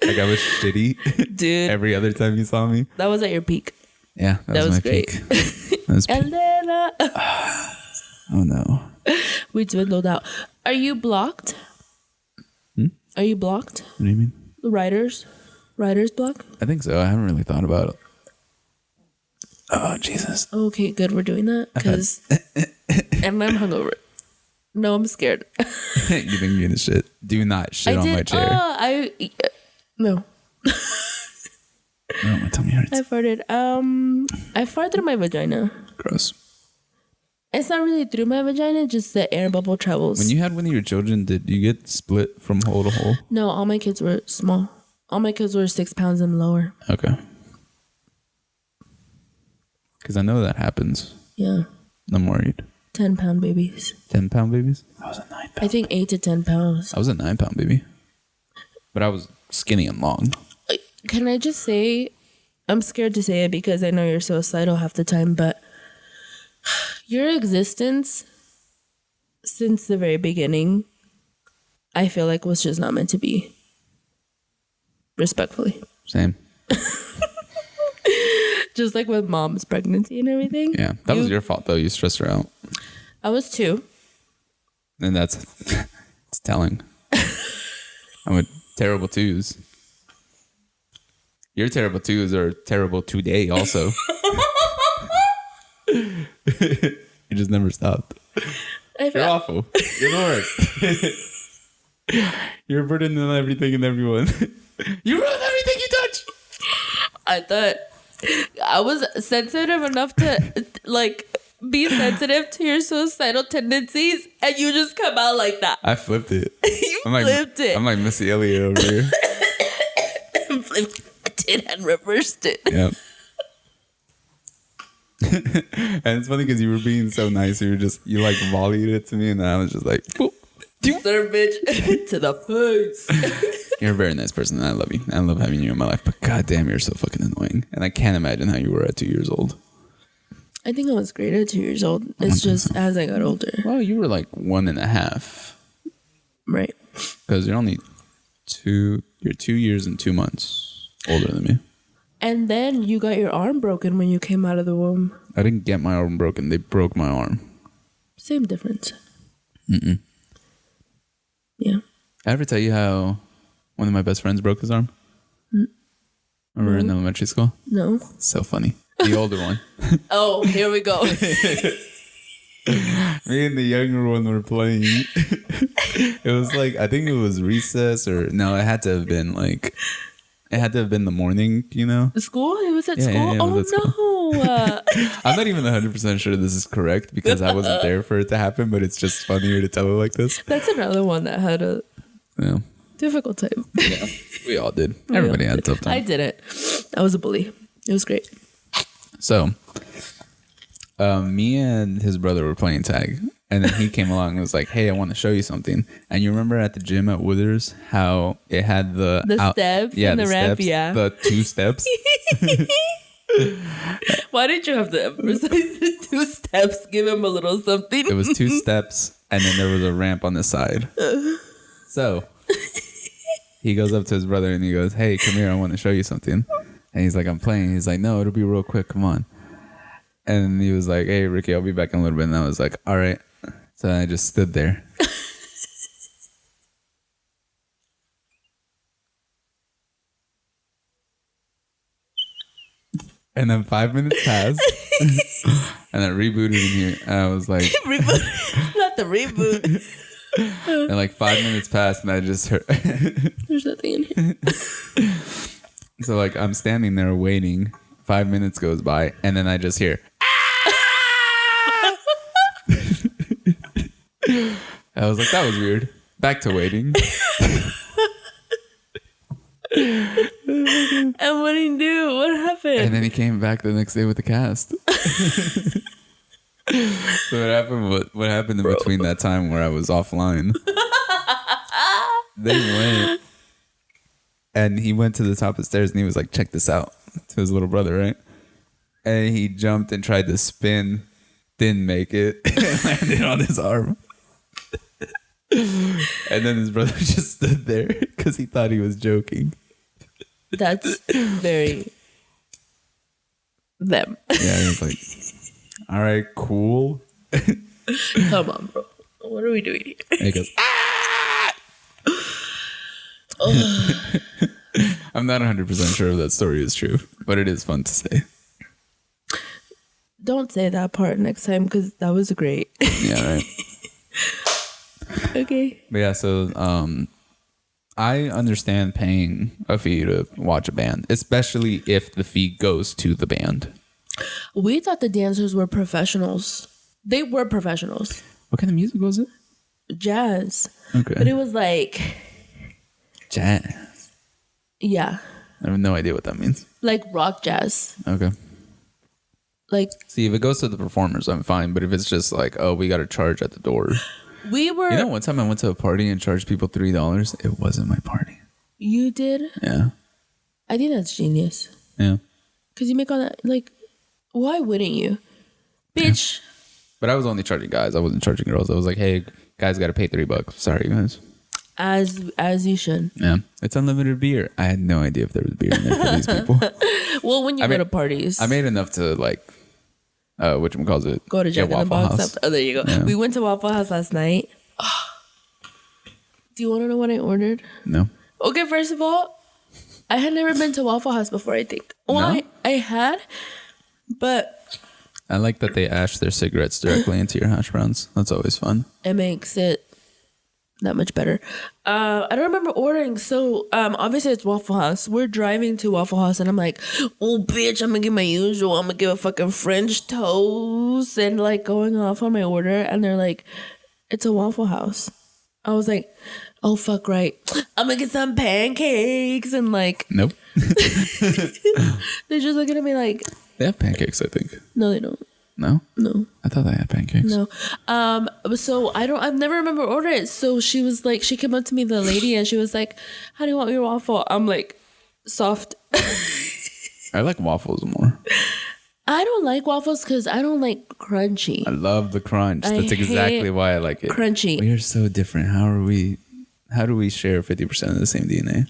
Speaker 2: was shitty.
Speaker 1: Dude.
Speaker 2: Every other time you saw me.
Speaker 1: That was at your peak.
Speaker 2: Yeah. That was my
Speaker 1: great.
Speaker 2: Peak. That was peak. Oh no.
Speaker 1: We dwindled out. Are you blocked? Are you blocked?
Speaker 2: What do you mean?
Speaker 1: The writers block?
Speaker 2: I think so. I haven't really thought about it. Oh Jesus.
Speaker 1: Okay, good. We're doing that because and I'm hungover. No, I'm scared.
Speaker 2: You think you're gonna shit? Do not shit on my chair.
Speaker 1: No.
Speaker 2: No, my tummy hurts.
Speaker 1: I farted. I farted through my vagina.
Speaker 2: Gross.
Speaker 1: It's not really through my vagina, just the air bubble travels.
Speaker 2: When you had one of your children, did you get split from hole to hole?
Speaker 1: No, all my kids were small. All my kids were 6 pounds and lower.
Speaker 2: Okay. Because I know that happens.
Speaker 1: Yeah.
Speaker 2: I'm worried.
Speaker 1: 10-pound babies.
Speaker 2: 10-pound babies? I was a 9-pound.
Speaker 1: I think 8 to 10 pounds.
Speaker 2: I was a 9-pound baby. but I was skinny and long.
Speaker 1: Can I just say, I'm scared to say it because I know you're suicidal half the time, but your existence since the very beginning, I feel like was just not meant to be. Respectfully.
Speaker 2: Same.
Speaker 1: Just like with mom's pregnancy and everything.
Speaker 2: Yeah, that was your fault though. You stressed her out.
Speaker 1: I was 2.
Speaker 2: And it's telling. I'm a terrible 2s. Your terrible 2s are terrible today also. You just never stopped. You're awful. You're the worst. You're a burden on everything and everyone. You ruin everything you touch.
Speaker 1: I thought I was sensitive enough to like be sensitive to your suicidal tendencies, and you just come out like that.
Speaker 2: I flipped it.
Speaker 1: You flipped it.
Speaker 2: I'm like Missy Elliott over here.
Speaker 1: Flipped it and reversed it.
Speaker 2: Yep. And it's funny because you were being so nice. You like volleyed it to me, and I was just like, "Boop."
Speaker 1: Sir, bitch, to the face.
Speaker 2: You're a very nice person, and I love you. I love having you in my life, but goddamn, you're so fucking annoying. And I can't imagine how you were at 2 years old.
Speaker 1: I think I was great at 2 years old. It's just as I got older.
Speaker 2: Well, you were like 1.5.
Speaker 1: Right.
Speaker 2: Because you're only 2 years and 2 months older than me.
Speaker 1: And then you got your arm broken when you came out of the womb.
Speaker 2: I didn't get my arm broken. They broke my arm.
Speaker 1: Same difference.
Speaker 2: Mm-mm.
Speaker 1: Yeah.
Speaker 2: I ever tell you how one of my best friends broke his arm? When we were in elementary school?
Speaker 1: No.
Speaker 2: So funny. The older one.
Speaker 1: Oh, here we go.
Speaker 2: Me and the younger one were playing. It was like, I think it was recess or no, it had to have been the morning, you know?
Speaker 1: School? It was at school?
Speaker 2: Yeah,
Speaker 1: oh,
Speaker 2: no. I'm not even 100% sure this is correct because I wasn't there for it to happen, but it's just funnier to tell it like this.
Speaker 1: That's another one that had a difficult time.
Speaker 2: Yeah, we all did. Everybody had a tough time.
Speaker 1: I didn't. I was a bully. It was great.
Speaker 2: So, me and his brother were playing tag, and then he came along and was like, "Hey, I want to show you something." And you remember at the gym at Withers how it had the
Speaker 1: steps and the ramp,
Speaker 2: the 2 steps.
Speaker 1: Why did you have to emphasize the 2 steps? Give him a little something.
Speaker 2: It was 2 steps, and then there was a ramp on the side. So he goes up to his brother and he goes, "Hey, come here, I want to show you something." And he's like, "I'm playing." He's like, "No, it'll be real quick. Come on." And he was like, "Hey, Ricky, I'll be back in a little bit." And I was like, "All right." So I just stood there. And then 5 minutes passed. And I rebooted in here. And I was like...
Speaker 1: Reboot? Not the reboot.
Speaker 2: And like 5 minutes passed and I just heard...
Speaker 1: There's nothing in here.
Speaker 2: So like I'm standing there waiting. 5 minutes goes by. And then I just hear... I was like, that was weird. Back to waiting.
Speaker 1: And what did he do? What happened?
Speaker 2: And then he came back the next day with the cast. So what happened in between that time where I was offline? They went. And he went to the top of the stairs and he was like, "Check this out," to his little brother, right? And he jumped and tried to spin, didn't make it, and landed on his arm. And then his brother just stood there because he thought he was joking.
Speaker 1: That's very them.
Speaker 2: Yeah, he was like, "All right, cool."
Speaker 1: Come on, bro. What are we doing here?
Speaker 2: And he goes, "Ah!" I'm not 100% sure if that story is true, but it is fun to say.
Speaker 1: Don't say that part next time because that was great.
Speaker 2: Yeah, right.
Speaker 1: Okay.
Speaker 2: But yeah, so I understand paying a fee to watch a band, especially if the fee goes to the band.
Speaker 1: We thought the dancers were professionals. They were professionals.
Speaker 2: What kind of music was it?
Speaker 1: Jazz.
Speaker 2: Okay.
Speaker 1: But it was like...
Speaker 2: Jazz.
Speaker 1: Yeah.
Speaker 2: I have no idea what that means.
Speaker 1: Like rock jazz.
Speaker 2: Okay.
Speaker 1: Like...
Speaker 2: See, if it goes to the performers, I'm fine. But if it's just like, oh, we got to charge at the door...
Speaker 1: We were...
Speaker 2: You know, one time I went to a party and charged people $3. It wasn't my party.
Speaker 1: You did?
Speaker 2: Yeah.
Speaker 1: I think that's genius.
Speaker 2: Yeah.
Speaker 1: Because you make all that, like, why wouldn't you? Bitch.
Speaker 2: Yeah. But I was only charging guys. I wasn't charging girls. I was like, hey, guys got to pay $3. Sorry, guys.
Speaker 1: As you should.
Speaker 2: Yeah. It's unlimited beer. I had no idea if there was beer in there for these people.
Speaker 1: Well, when you go to parties.
Speaker 2: I made enough to, like, whatchamacallit?
Speaker 1: Go to Jack in the Box. Oh, there you go. Yeah. We went to Waffle House last night. Do you want to know what I ordered?
Speaker 2: No.
Speaker 1: Okay, first of all, I had never been to Waffle House before, I think. Well, no? I had, but...
Speaker 2: I like that they ash their cigarettes directly into your hash browns. That's always fun.
Speaker 1: It makes it that much better. I don't remember ordering. So, obviously it's Waffle House. We're driving to Waffle House and I'm like, oh, bitch, I'm going to give my usual. I'm going to give a fucking French toast and like going off on my order. And they're like, it's a Waffle House. I was like, oh, fuck right. I'm going to get some pancakes and like.
Speaker 2: Nope.
Speaker 1: They're just looking at me like.
Speaker 2: They have pancakes, I think.
Speaker 1: No, they don't.
Speaker 2: No?
Speaker 1: No.
Speaker 2: I thought they had pancakes.
Speaker 1: No. So I've never remember ordering it. So she was like, she came up to me, the lady, and she was like, how do you want your waffle? I'm like, soft.
Speaker 2: I like waffles more.
Speaker 1: I don't like waffles because I don't like crunchy.
Speaker 2: I love the crunch. That's exactly why I like it.
Speaker 1: Crunchy.
Speaker 2: We are so different. How do we share 50% of the same DNA?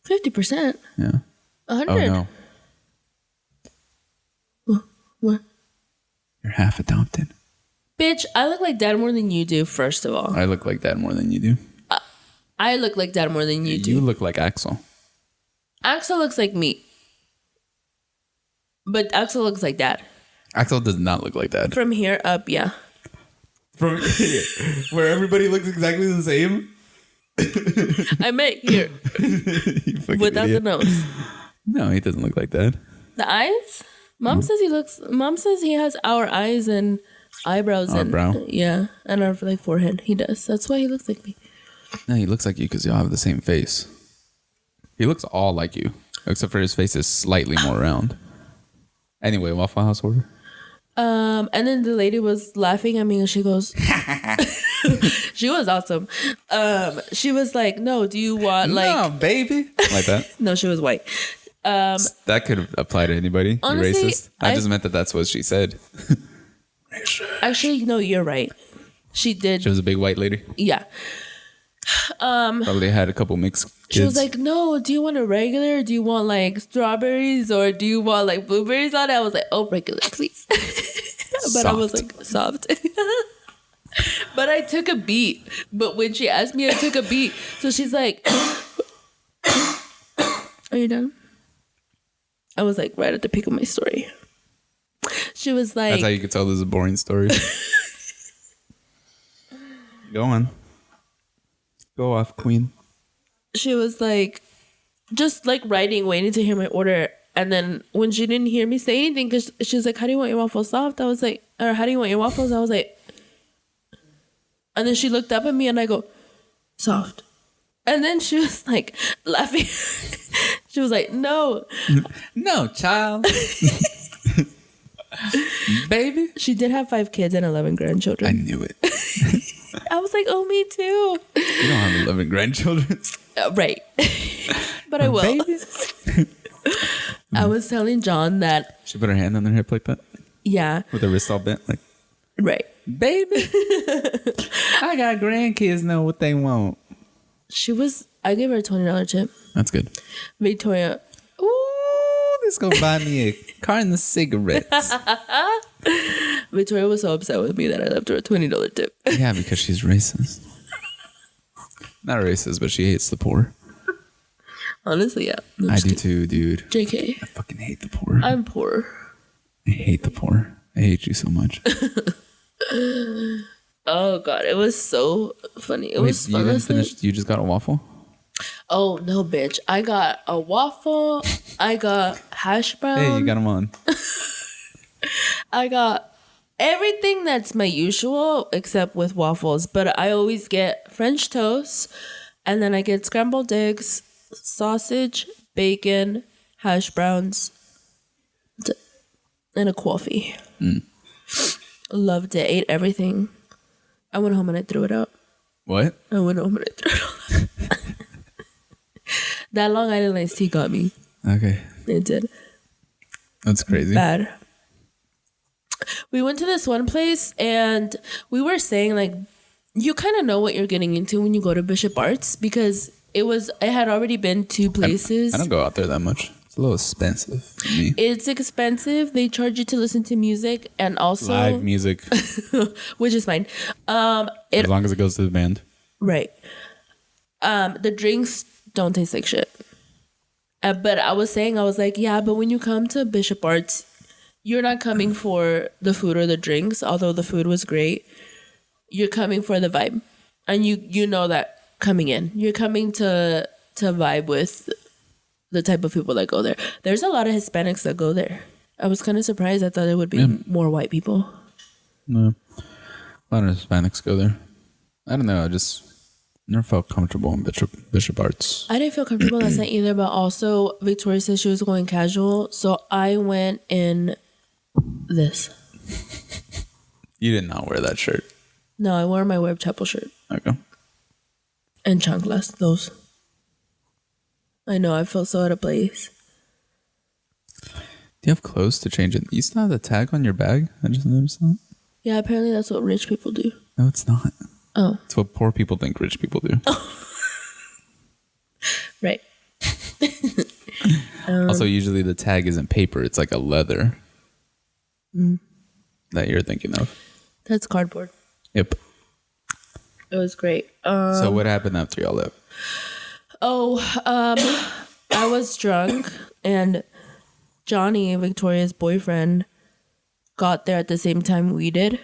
Speaker 1: 50%?
Speaker 2: Yeah.
Speaker 1: 100?
Speaker 2: Oh, no.
Speaker 1: What?
Speaker 2: You're half adopted.
Speaker 1: Bitch, I look like dad more than you do, first of all.
Speaker 2: I look like dad more than you do.
Speaker 1: I look like dad more than you do.
Speaker 2: You look like Axel.
Speaker 1: Axel looks like me. But Axel looks like dad.
Speaker 2: Axel does not look like dad.
Speaker 1: From here up, yeah.
Speaker 2: From here, where everybody looks exactly the same?
Speaker 1: I meant here. Without
Speaker 2: idiot.
Speaker 1: the nose.
Speaker 2: No, he doesn't look like that.
Speaker 1: The eyes? Mom says he has our eyes and eyebrows and
Speaker 2: brow.
Speaker 1: Yeah, and our like forehead. He does. That's why he looks like me.
Speaker 2: No, he looks like you because y'all have the same face. He looks all like you, except for his face is slightly more round. Anyway, Waffle House order.
Speaker 1: And then the lady was laughing at me and she goes, she was awesome. She was like, no, do you want like...
Speaker 2: No, baby. Like that?
Speaker 1: No, she was white.
Speaker 2: That could apply to anybody.
Speaker 1: Honestly,
Speaker 2: racist. I just meant that's what she said.
Speaker 1: Actually, no, you're right. She did.
Speaker 2: She was a big white lady.
Speaker 1: Yeah.
Speaker 2: Probably had a couple mixed kids.
Speaker 1: She was like, no, do you want a regular? Do you want like strawberries or do you want like blueberries on it? I was like, oh, regular, please. But soft. I was like, soft. But I took a beat. But when she asked me, I took a beat. So she's like, are you done? I was like right at the peak of my story. She was like...
Speaker 2: That's how you could tell this is a boring story. Go on. Go off, queen.
Speaker 1: She was like, just like writing, waiting to hear my order. And then when she didn't hear me say anything, because she was like, how do you want your waffles soft? I was like, or how do you want your waffles? I was like... And then she looked up at me and I go, soft. And then she was like laughing. She was like, no.
Speaker 2: No, child. Baby.
Speaker 1: She did have 5 kids and 11 grandchildren.
Speaker 2: I knew it.
Speaker 1: I was like, oh, me too.
Speaker 2: You don't have 11 grandchildren.
Speaker 1: Right. But I will.
Speaker 2: Baby.
Speaker 1: I was telling John that.
Speaker 2: She put her hand on their hip like that?
Speaker 1: Yeah.
Speaker 2: With her wrist all bent? Like,
Speaker 1: right.
Speaker 2: Baby. I got grandkids know what they want.
Speaker 1: I gave her a $20 tip.
Speaker 2: That's good.
Speaker 1: Victoria.
Speaker 2: Ooh, this gonna buy me a carton of cigarettes.
Speaker 1: Victoria was so upset with me that I left her a $20 tip.
Speaker 2: Yeah, because she's racist. Not racist, but she hates the poor.
Speaker 1: Honestly, yeah.
Speaker 2: I do too, dude.
Speaker 1: JK.
Speaker 2: I fucking hate the poor.
Speaker 1: I'm poor.
Speaker 2: I hate the poor. I hate you so much.
Speaker 1: Oh, God. It was so funny. It was fun.
Speaker 2: You didn't finish? You just got a waffle?
Speaker 1: Oh, no, bitch. I got a waffle. I got hash brown.
Speaker 2: Hey, you got them on.
Speaker 1: I got everything that's my usual except with waffles. But I always get French toast. And then I get scrambled eggs, sausage, bacon, hash browns, and a coffee. Loved it. Ate everything. I went home and I threw it out.
Speaker 2: What?
Speaker 1: I went home and I threw it out. That Long Island iced tea got me.
Speaker 2: Okay.
Speaker 1: It did.
Speaker 2: That's crazy.
Speaker 1: Bad. We went to this one place and we were saying like, you kind of know what you're getting into when you go to Bishop Arts because it had already been 2 places.
Speaker 2: I don't go out there that much. It's a little expensive for me.
Speaker 1: It's expensive. They charge you to listen to music and also
Speaker 2: live music,
Speaker 1: which is fine.
Speaker 2: as long as it goes to the band.
Speaker 1: Right. The drinks don't taste like shit. But I was like, yeah, but when you come to Bishop Arts, you're not coming for the food or the drinks, although the food was great. You're coming for the vibe. And you know that coming in. You're coming to vibe with the type of people that go there. There's a lot of Hispanics that go there. I was kind of surprised. I thought it would be more white people.
Speaker 2: No. A lot of Hispanics go there. I don't know. I just never felt comfortable in Bishop Arts.
Speaker 1: I didn't feel comfortable last night either, but also Victoria said she was going casual. So I went in this.
Speaker 2: You did not wear that shirt.
Speaker 1: No, I wore my Web Chapel shirt.
Speaker 2: Okay.
Speaker 1: And chanclas, those. I know, I felt so out of place.
Speaker 2: Do you have clothes to change it? You still have the tag on your bag? I just noticed that.
Speaker 1: Yeah, apparently that's what rich people do.
Speaker 2: No, it's not.
Speaker 1: Oh.
Speaker 2: It's what poor people think rich people do.
Speaker 1: Right.
Speaker 2: Also, usually the tag isn't paper. It's like a leather that you're thinking of.
Speaker 1: That's cardboard.
Speaker 2: Yep.
Speaker 1: It was great.
Speaker 2: So what happened after y'all left?
Speaker 1: I was drunk and Johnny, Victoria's boyfriend, got there at the same time we did.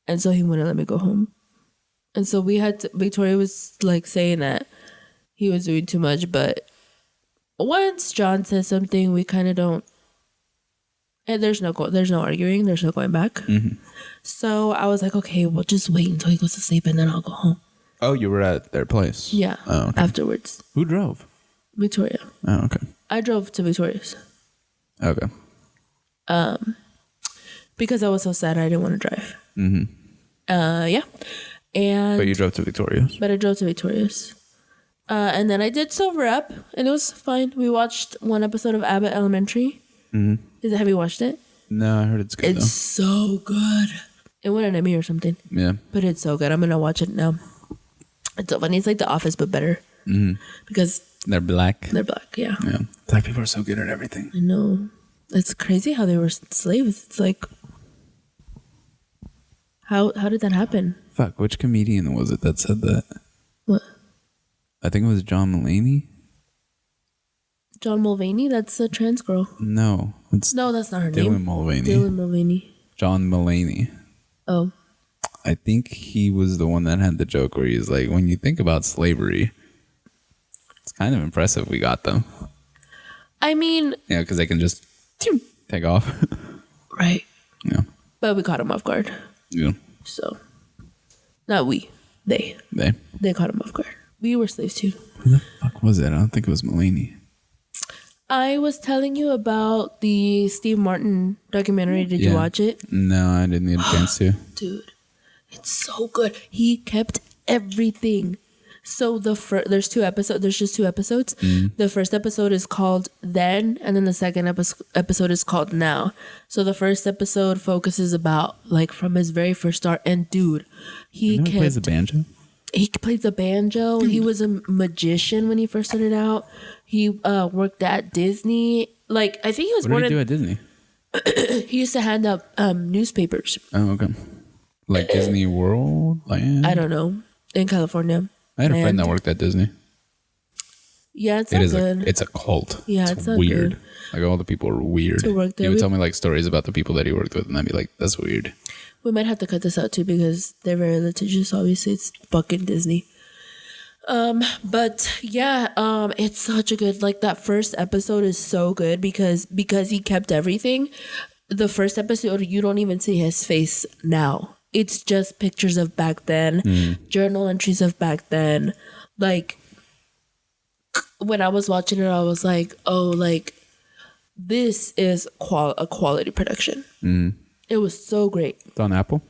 Speaker 1: And so he wouldn't let me go home. And so Victoria was like saying that he was doing too much. But once John says something, we kind of don't. And there's no arguing. There's no going back. Mm-hmm. So I was like, okay, we'll just wait until he goes to sleep and then I'll go home.
Speaker 2: Oh, you were at their place?
Speaker 1: Yeah.
Speaker 2: Oh, okay.
Speaker 1: Afterwards.
Speaker 2: Who drove?
Speaker 1: Victoria.
Speaker 2: Oh, okay.
Speaker 1: I drove to Victoria's.
Speaker 2: Okay.
Speaker 1: Because I was so sad I didn't want to drive.
Speaker 2: Mm-hmm.
Speaker 1: Yeah. And
Speaker 2: But you drove to Victoria's?
Speaker 1: But I drove to Victoria's. And then I did sober up and it was fine. We watched one episode of Abbott Elementary. Mm-hmm. Have you watched it?
Speaker 2: No, I heard it's good.
Speaker 1: It's so good. It won an Emmy or something.
Speaker 2: Yeah.
Speaker 1: But it's so good. I'm going to watch it now. It's so funny. It's like The Office, but better. Mm-hmm. Because
Speaker 2: they're black.
Speaker 1: They're black, yeah.
Speaker 2: Yeah. Black people are so good at everything.
Speaker 1: I know. It's crazy how they were slaves. It's like, how did that happen?
Speaker 2: Fuck, which comedian was it that said that?
Speaker 1: What?
Speaker 2: I think it was John Mulaney.
Speaker 1: John Mulvaney? That's a trans girl.
Speaker 2: No.
Speaker 1: No, that's not her
Speaker 2: Dylan
Speaker 1: name.
Speaker 2: Mulvaney.
Speaker 1: Dylan Mulvaney.
Speaker 2: John Mulaney.
Speaker 1: Oh.
Speaker 2: I think he was the one that had the joke where he's like, when you think about slavery, it's kind of impressive we got them.
Speaker 1: I mean...
Speaker 2: Yeah, because they can just take off.
Speaker 1: Right.
Speaker 2: Yeah.
Speaker 1: But we caught him off guard.
Speaker 2: Yeah.
Speaker 1: So, not we. They. They caught him off guard. We were slaves too.
Speaker 2: Who the fuck was it? I don't think it was Mulaney.
Speaker 1: I was telling you about the Steve Martin documentary. Did you watch it?
Speaker 2: No, I didn't get a chance to.
Speaker 1: Dude, it's so good. He kept everything. So there's 2 episodes. There's just 2 episodes. The first episode is called Then, and then the second episode is called Now. So the first episode focuses about like from his very first start. And dude, he
Speaker 2: plays the banjo.
Speaker 1: He played the banjo. He was a magician when he first started out. He worked at Disney. Like I think he was.
Speaker 2: What did he do at Disney?
Speaker 1: He used to hand out newspapers.
Speaker 2: Oh, okay. Like Disney World Land.
Speaker 1: I don't know, in California.
Speaker 2: I had a friend that worked at Disney.
Speaker 1: Yeah, it's not good.
Speaker 2: It's a cult.
Speaker 1: Yeah, it's not
Speaker 2: weird.
Speaker 1: good.
Speaker 2: Like all the people are weird.
Speaker 1: To work there.
Speaker 2: He would tell me like stories about the people that he worked with, and I'd be like, "That's weird."
Speaker 1: We might have to cut this out too because they're very litigious. Obviously, it's fucking Disney. But yeah, it's such a good, like that first episode is so good because he kept everything. The first episode, you don't even see his face now. It's just pictures of back then, journal entries of back then. Like when I was watching it, I was like, oh, like this is a quality production. It was so great.
Speaker 2: It's on Apple?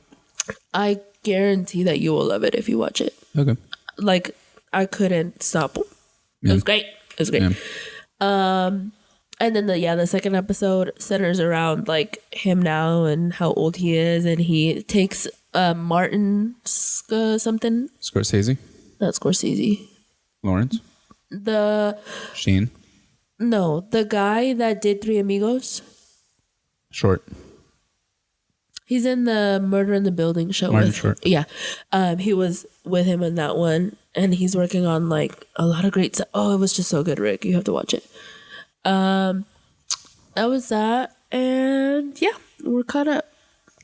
Speaker 1: I guarantee that you will love it if you watch it.
Speaker 2: Okay.
Speaker 1: Like, I couldn't stop. It was great. was great.
Speaker 2: Yeah.
Speaker 1: And then the second episode centers around like him now and how old he is, and he takes Martin something.
Speaker 2: Scorsese.
Speaker 1: Not Scorsese.
Speaker 2: Lawrence. Sheen.
Speaker 1: No, the guy that did Three Amigos.
Speaker 2: Short.
Speaker 1: He's in the Murder in the Building show.
Speaker 2: Martin Short.
Speaker 1: Yeah. He was with him in that one, and he's working on like a lot of great stuff. Oh, it was just so good, Rick. You have to watch it. That was that, and yeah, we're caught up.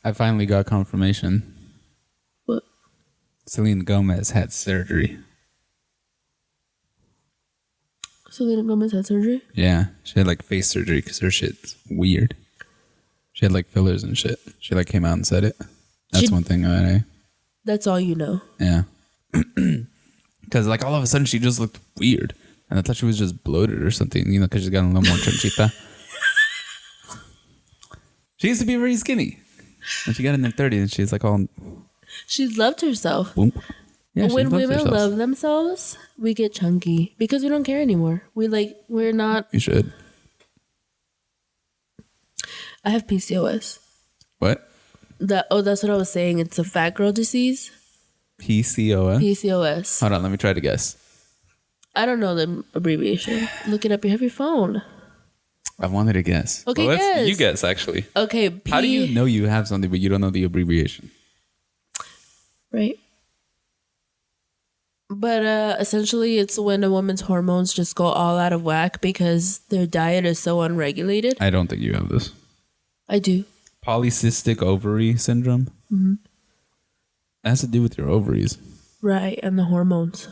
Speaker 2: I finally got confirmation.
Speaker 1: What?
Speaker 2: Selena Gomez had surgery.
Speaker 1: Selena Gomez had surgery?
Speaker 2: Yeah, she had like face surgery because her shit's weird. She had like fillers and shit. She like came out and said it. That's one thing
Speaker 1: That's all you know.
Speaker 2: Yeah. Because like all of a sudden she just looked weird. And I thought she was just bloated or something, you know, because she's got a little more chonchita. She used to be very skinny. And she got in her 30s and she's like all...
Speaker 1: She's loved herself.
Speaker 2: Boom. Yeah,
Speaker 1: when women love themselves, we get chunky because we don't care anymore. We're not...
Speaker 2: You should.
Speaker 1: I have PCOS.
Speaker 2: What?
Speaker 1: That's what I was saying. It's a fat girl disease.
Speaker 2: PCOS?
Speaker 1: PCOS.
Speaker 2: Hold on, let me try to guess.
Speaker 1: I don't know the abbreviation. Look it up. You have your phone.
Speaker 2: I wanted to guess.
Speaker 1: Okay, guess.
Speaker 2: You guess, actually.
Speaker 1: Okay.
Speaker 2: How do you know you have something, but you don't know the abbreviation?
Speaker 1: Right. But essentially, it's when a woman's hormones just go all out of whack because their diet is so unregulated.
Speaker 2: I don't think you have this.
Speaker 1: I do.
Speaker 2: Polycystic ovary syndrome? Mm-hmm. It has to do with your ovaries.
Speaker 1: Right, and the hormones.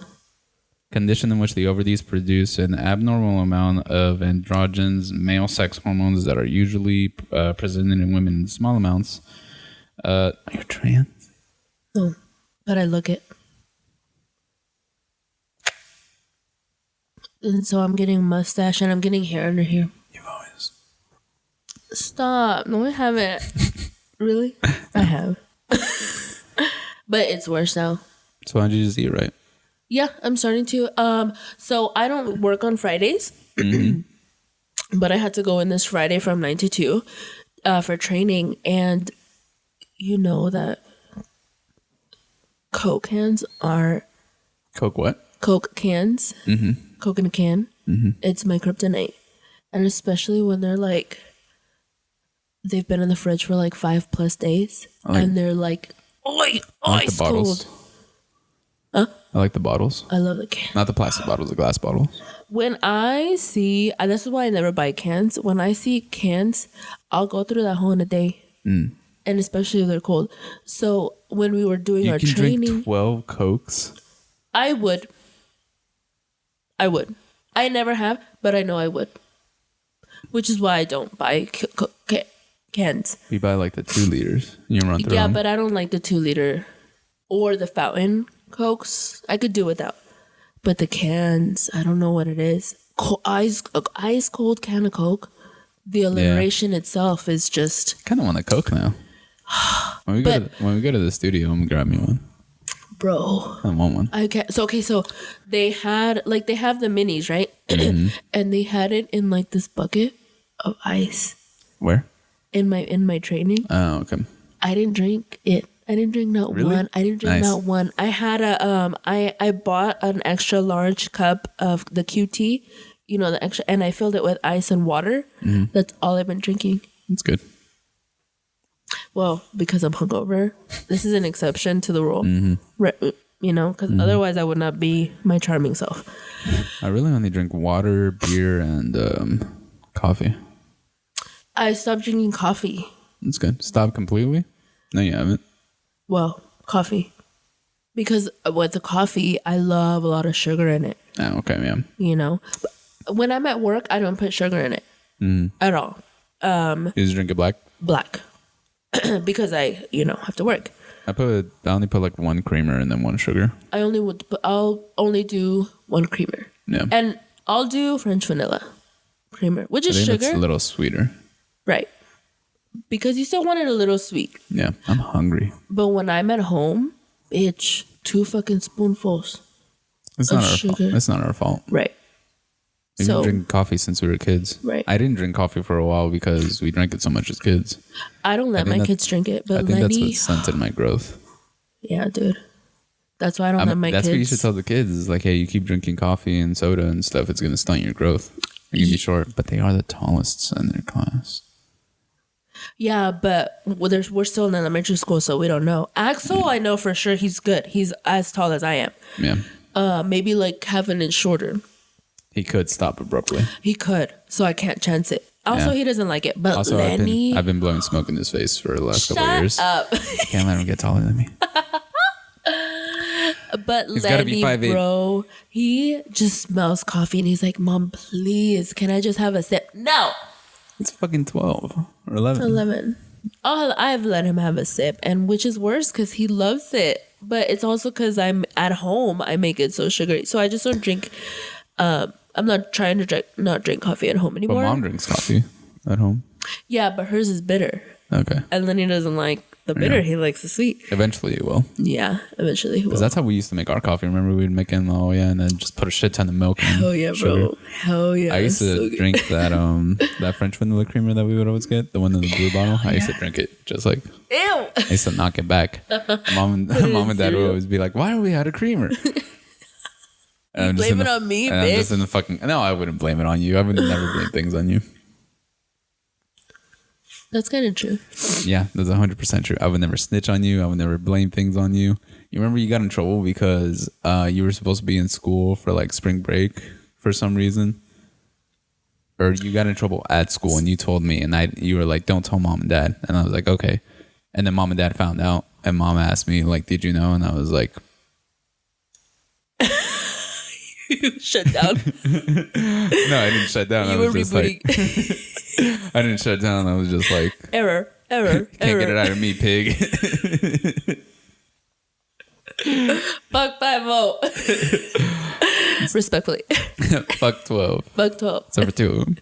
Speaker 2: Condition in which the ovaries produce an abnormal amount of androgens, male sex hormones that are usually presented in women in small amounts. Are you trans?
Speaker 1: No, but I look it. And so I'm getting mustache and I'm getting hair under here.
Speaker 2: You've always.
Speaker 1: Stop. No, I haven't. Really? I have. But it's worse now.
Speaker 2: So why did you just eat right?
Speaker 1: Yeah, I'm starting to. So I don't work on Fridays. Mm-hmm. But I had to go in this Friday from 9 to 2 for training. And you know that Coke cans are...
Speaker 2: Coke what?
Speaker 1: Coke cans. Mm-hmm. Coke in a can. Mm-hmm. It's my kryptonite. And especially when they're like, they've been in the fridge for like 5+ days. And they're like, ice cold. Huh?
Speaker 2: I like the bottles.
Speaker 1: I love the can.
Speaker 2: Not the plastic bottles, the glass bottles.
Speaker 1: When I see, this is why I never buy cans. When I see cans, I'll go through that whole in a day. And especially if they're cold. So when we were doing our training. You can
Speaker 2: drink 12 Cokes?
Speaker 1: I would. I never have, but I know I would. Which is why I don't buy cans.
Speaker 2: You buy like the 2 liters. You run through them.
Speaker 1: Yeah, but I don't like the 2 liter or the fountain Cokes. I could do without. But the cans, I don't know what it is. Ice cold can of Coke. The alliteration itself is just...
Speaker 2: kind of want a Coke now. When we go to the studio, I'm going to grab me one.
Speaker 1: Bro.
Speaker 2: I want one.
Speaker 1: I can't. So they have the minis, right? Mm-hmm. And they had it in like this bucket of ice.
Speaker 2: Where?
Speaker 1: In my training.
Speaker 2: Oh, okay.
Speaker 1: I didn't drink it. I didn't drink not one. I didn't drink not one. I had I bought an extra large cup of the QT, you know, the extra, and I filled it with ice and water. Mm-hmm. That's all I've been drinking.
Speaker 2: That's good.
Speaker 1: Well, because I'm hungover, this is an exception to the rule. Mm-hmm. You know, because otherwise I would not be my charming self.
Speaker 2: I really only drink water, beer, and coffee.
Speaker 1: I stopped drinking coffee.
Speaker 2: That's good. Stop completely? No, you haven't.
Speaker 1: Well, coffee. Because with the coffee, I love a lot of sugar in it.
Speaker 2: Oh, okay, yeah.
Speaker 1: You know? But when I'm at work, I don't put sugar in it. At all.
Speaker 2: You just drink it black?
Speaker 1: Black. Because I, have to work.
Speaker 2: I only put like 1 creamer and then 1 sugar.
Speaker 1: I'll only do 1 creamer.
Speaker 2: Yeah.
Speaker 1: And I'll do French vanilla creamer, which is sugar.
Speaker 2: It's a little sweeter.
Speaker 1: Right. Because you still want it a little sweet.
Speaker 2: Yeah, I'm hungry.
Speaker 1: But when I'm at home, bitch, 2 fucking spoonfuls
Speaker 2: of sugar. It's not our fault.
Speaker 1: Right.
Speaker 2: We've been drinking coffee since we were kids.
Speaker 1: Right.
Speaker 2: I didn't drink coffee for a while because we drank it so much as kids.
Speaker 1: I don't let my kids drink it, but
Speaker 2: I think that's what stunted my growth.
Speaker 1: Yeah, dude. That's why I don't let my kids.
Speaker 2: That's what you should tell the kids is like, hey, you keep drinking coffee and soda and stuff, it's going to stunt your growth. You're going to be short. But they are the tallest in their class. Yeah,
Speaker 1: but we're still in elementary school, so we don't know. Axel, I know for sure he's good. He's as tall as I am.
Speaker 2: Yeah.
Speaker 1: Maybe like half an inch shorter.
Speaker 2: He could stop abruptly.
Speaker 1: He could, so I can't chance it. Also, he doesn't like it. But also, Lenny...
Speaker 2: I've been blowing smoke in his face for the last couple of years.
Speaker 1: Shut up.
Speaker 2: Can't let him get taller than me.
Speaker 1: But he's Lenny, bro, he just smells coffee and he's like, Mom, please, can I just have a sip? No.
Speaker 2: It's fucking 12 or 11.
Speaker 1: 11. I've let him have a sip, and which is worse because he loves it. But it's also because I'm at home, I make it so sugary. So I just don't drink. I'm not trying to not drink coffee at home anymore.
Speaker 2: But Mom drinks coffee at home.
Speaker 1: Yeah, but hers is bitter.
Speaker 2: Okay.
Speaker 1: And then he doesn't like the bitter. Yeah. He likes the sweet.
Speaker 2: Eventually he will.
Speaker 1: Yeah, eventually he will.
Speaker 2: Because that's how we used to make our coffee. Remember, we'd make it and then just put a shit ton of milk and
Speaker 1: Hell yeah,
Speaker 2: sugar.
Speaker 1: Bro. Hell yeah.
Speaker 2: I used to drink that French vanilla creamer that we would always get, the one in the blue bottle. I used to drink it just like...
Speaker 1: Ew!
Speaker 2: I used to knock it back. Mom and Dad would always be like, why don't we have a creamer?
Speaker 1: You blame it on me, bitch.
Speaker 2: I'm just in the fucking... No, I wouldn't blame it on you. I would never blame things on you.
Speaker 1: That's kind of true.
Speaker 2: Yeah, that's 100% true. I would never snitch on you. I would never blame things on you. You remember you got in trouble because you were supposed to be in school for like spring break for some reason? Or you got in trouble at school and you told me and you were like, don't tell Mom and Dad. And I was like, okay. And then Mom and Dad found out and Mom asked me like, did you know? And I was like...
Speaker 1: You shut down.
Speaker 2: No, I didn't shut down.
Speaker 1: You were rebooting.
Speaker 2: Like, I didn't shut down. I was just like,
Speaker 1: error.
Speaker 2: Can't get it out of me, pig.
Speaker 1: Fuck 5-0. Respectfully.
Speaker 2: Fuck 12.
Speaker 1: Fuck 12.
Speaker 2: Except for 2 of them.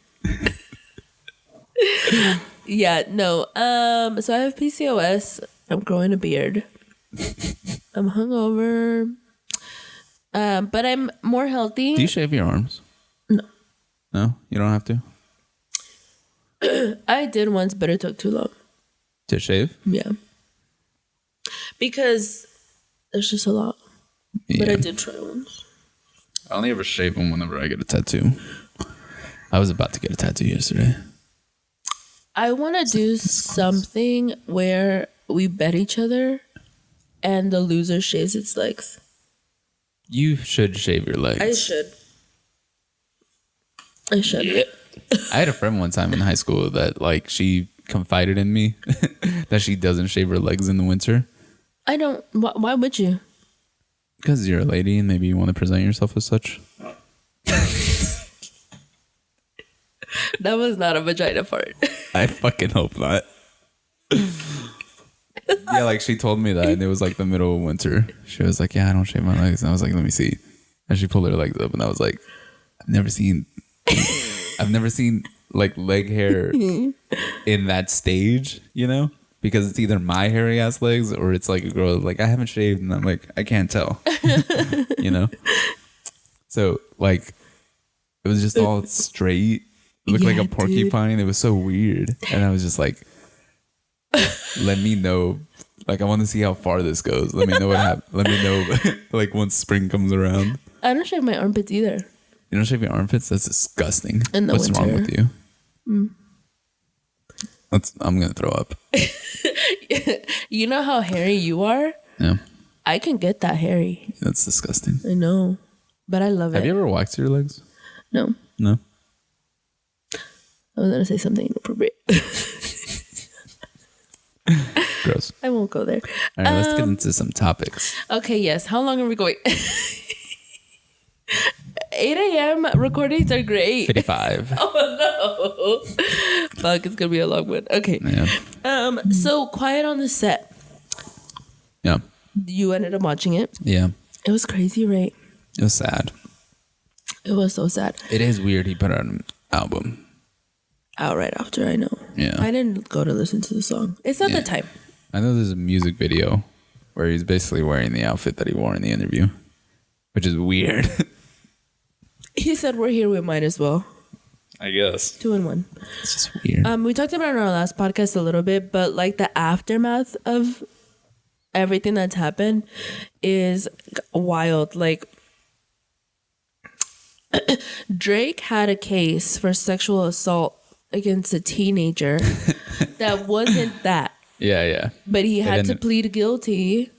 Speaker 1: Yeah, no. So I have PCOS. I'm growing a beard. I'm hungover. But I'm more healthy.
Speaker 2: Do you shave your arms?
Speaker 1: No.
Speaker 2: No? You don't have to?
Speaker 1: I did once, but it took too long.
Speaker 2: To shave?
Speaker 1: Yeah. Because there's just a lot. Yeah. But I did try once.
Speaker 2: I only ever shave them whenever I get a tattoo. I was about to get a tattoo yesterday.
Speaker 1: I want to do something where we bet each other and the loser shaves its legs.
Speaker 2: You should shave your legs.
Speaker 1: I should.
Speaker 2: I had a friend one time in high school that like she confided in me that she doesn't shave her legs in the winter.
Speaker 1: I don't. Why would you?
Speaker 2: Because you're a lady and maybe you want to present yourself as such.
Speaker 1: That was not a vagina fart.
Speaker 2: I fucking hope not. Yeah, like she told me that and it was like the middle of winter. She was like, yeah, I don't shave my legs. And I was like, let me see. And she pulled her legs up and I was like, I've never seen like leg hair in that stage, you know? Because it's either my hairy ass legs or it's like a girl like, I haven't shaved. And I'm like, I can't tell, you know? So like, it was just all straight. It looked like a porcupine. Dude. It was so weird. And I was just like, let me know. Like, I want to see how far this goes. Let me know what happens. Let me know, like, once spring comes around.
Speaker 1: I don't shave my armpits either.
Speaker 2: You don't shave your armpits? That's disgusting.
Speaker 1: In the
Speaker 2: What's
Speaker 1: winter.
Speaker 2: Wrong with you? I'm going to throw up.
Speaker 1: You know how hairy you are?
Speaker 2: Yeah.
Speaker 1: I can get that hairy.
Speaker 2: That's disgusting.
Speaker 1: I know. But I love it.
Speaker 2: Have you ever waxed your legs?
Speaker 1: No.
Speaker 2: No?
Speaker 1: I was going to say something inappropriate.
Speaker 2: Gross.
Speaker 1: I won't go there.
Speaker 2: All right, let's get into some topics.
Speaker 1: Okay, yes. How long are we going? 8 a.m. recordings are great.
Speaker 2: 55.
Speaker 1: Oh, no. Fuck, it's going to be a long one. Okay.
Speaker 2: Yeah.
Speaker 1: So, Quiet on the Set.
Speaker 2: Yeah.
Speaker 1: You ended up watching it.
Speaker 2: Yeah.
Speaker 1: It was crazy, right?
Speaker 2: It was sad.
Speaker 1: It was so sad.
Speaker 2: It is weird he put out an album.
Speaker 1: Out right after, I know.
Speaker 2: Yeah.
Speaker 1: I didn't go to listen to the song. It's not the time.
Speaker 2: I know there's a music video where he's basically wearing the outfit that he wore in the interview, which is weird.
Speaker 1: He said we're here, we might as well.
Speaker 2: I guess.
Speaker 1: 2 in 1.
Speaker 2: It's just weird.
Speaker 1: We talked about it in our last podcast a little bit, but like the aftermath of everything that's happened is wild. Like Drake had a case for sexual assault against a teenager that wasn't that.
Speaker 2: Yeah.
Speaker 1: But he had to plead guilty,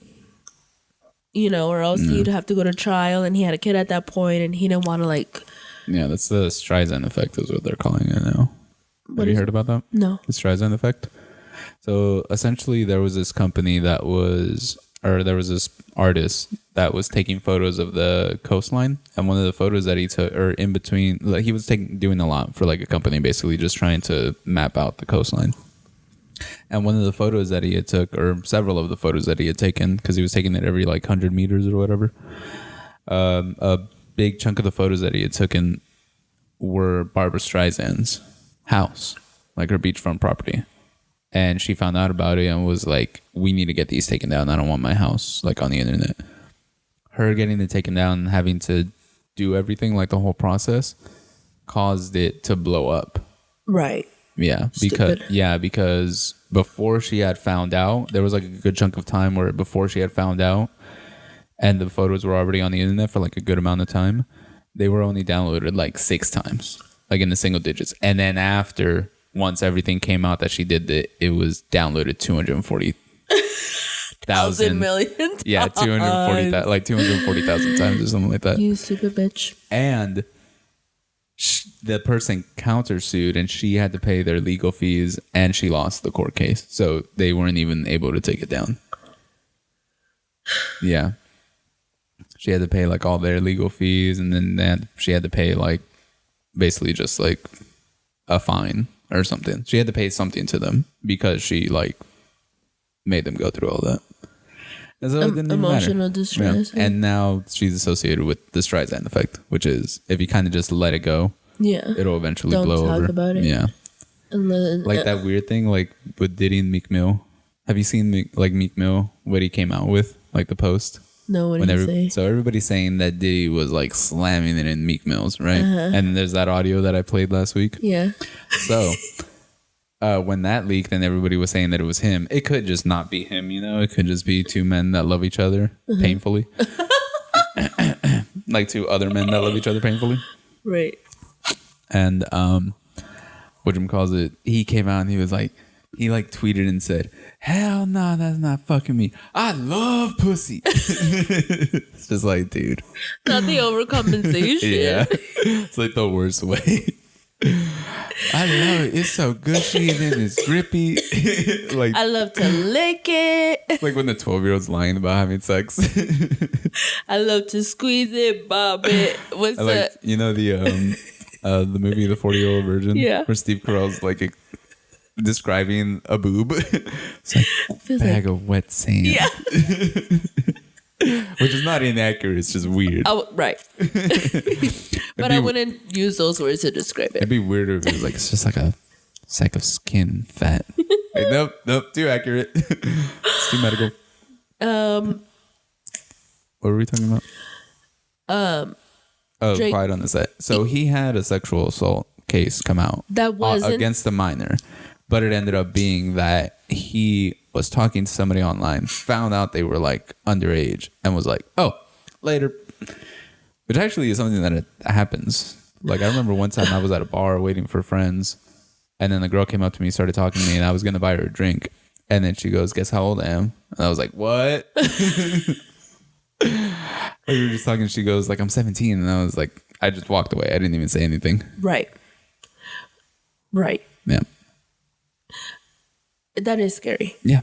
Speaker 1: or else he'd have to go to trial, and he had a kid at that point, and he didn't want to like...
Speaker 2: Yeah, that's the Streisand effect is what they're calling it now. Have you heard about that?
Speaker 1: No.
Speaker 2: The Streisand effect? So essentially there was this company there was this artist that was taking photos of the coastline, and one of the photos that he took, or in between, like he was doing a lot for like a company, basically just trying to map out the coastline. And one of the photos that he had took, or several of the photos that he had taken, because he was taking it every like 100 meters or whatever, a big chunk of the photos that he had taken were Barbra Streisand's house, like her beachfront property. And she found out about it and was like, we need to get these taken down. I don't want my house like on the internet. Her getting it taken down and having to do everything, like the whole process, caused it to blow up.
Speaker 1: Right.
Speaker 2: Yeah. Because before she had found out, there was like a good chunk of time where before she had found out and the photos were already on the internet for like a good amount of time, they were only downloaded like 6 times, like in the single digits. And then after... once everything came out that she did it was downloaded 240,000
Speaker 1: million.
Speaker 2: Yeah, 240,000, like 240,000 times or something like that.
Speaker 1: You stupid bitch.
Speaker 2: And the person countersued, and she had to pay their legal fees, and she lost the court case, so they weren't even able to take it down. Yeah, she had to pay like all their legal fees, and then she had to pay like basically just like a fine or something. She had to pay something to them because she like made them go through all that. So it didn't
Speaker 1: emotional
Speaker 2: matter.
Speaker 1: distress.
Speaker 2: Yeah. And now she's associated with the Streisand effect, which is if you kind of just let it go, it'll eventually blow over. Don't talk about it. Yeah. Like that weird thing, like with Diddy and Meek Mill. Have you seen Meek Mill, what he came out with, like the post?
Speaker 1: No, what did he say?
Speaker 2: So everybody's saying that Diddy was like slamming it in Meek Mill's, right? And there's that audio that I played last week.
Speaker 1: Yeah.
Speaker 2: So when that leaked, then everybody was saying that it was him. It could just not be him, It could just be 2 men that love each other painfully. Like 2 other men that love each other painfully.
Speaker 1: Right.
Speaker 2: And whatchamacallit, he came out and he was like, he like tweeted and said, "Hell no, that's not fucking me. I love pussy." It's just like, dude.
Speaker 1: Not the overcompensation.
Speaker 2: Yeah. It's like the worst way. I love it. It's so gushy and then it's grippy. Like
Speaker 1: I love to lick it.
Speaker 2: Like when the 12-year-old's lying about having sex.
Speaker 1: I love to squeeze it, bob it. What's that?
Speaker 2: Like, the movie The 40-Year-Old Virgin? Yeah. Where Steve Carell's like describing a boob. It's like a bag of wet sand. Yeah. Which is not inaccurate, it's just weird.
Speaker 1: Oh, right. But I wouldn't use those words to describe it.
Speaker 2: It'd be weirder if it was like, it's just like a sack of skin fat. Like, nope, too accurate. It's too medical. What were we talking about? Drake. Quiet on the Set. So he had a sexual assault case come out
Speaker 1: that was
Speaker 2: against a minor, but it ended up being that he was talking to somebody online, found out they were like underage, and was like, "Oh, later." Which actually is something that happens. Like I remember one time I was at a bar waiting for friends, and then the girl came up to me, started talking to me, and I was gonna buy her a drink, and then she goes, "Guess how old I am?" And I was like, "What?" We were just talking. She goes, "Like I'm 17," and I was like, I just walked away. I didn't even say anything.
Speaker 1: Right.
Speaker 2: Yeah.
Speaker 1: That is scary.
Speaker 2: Yeah.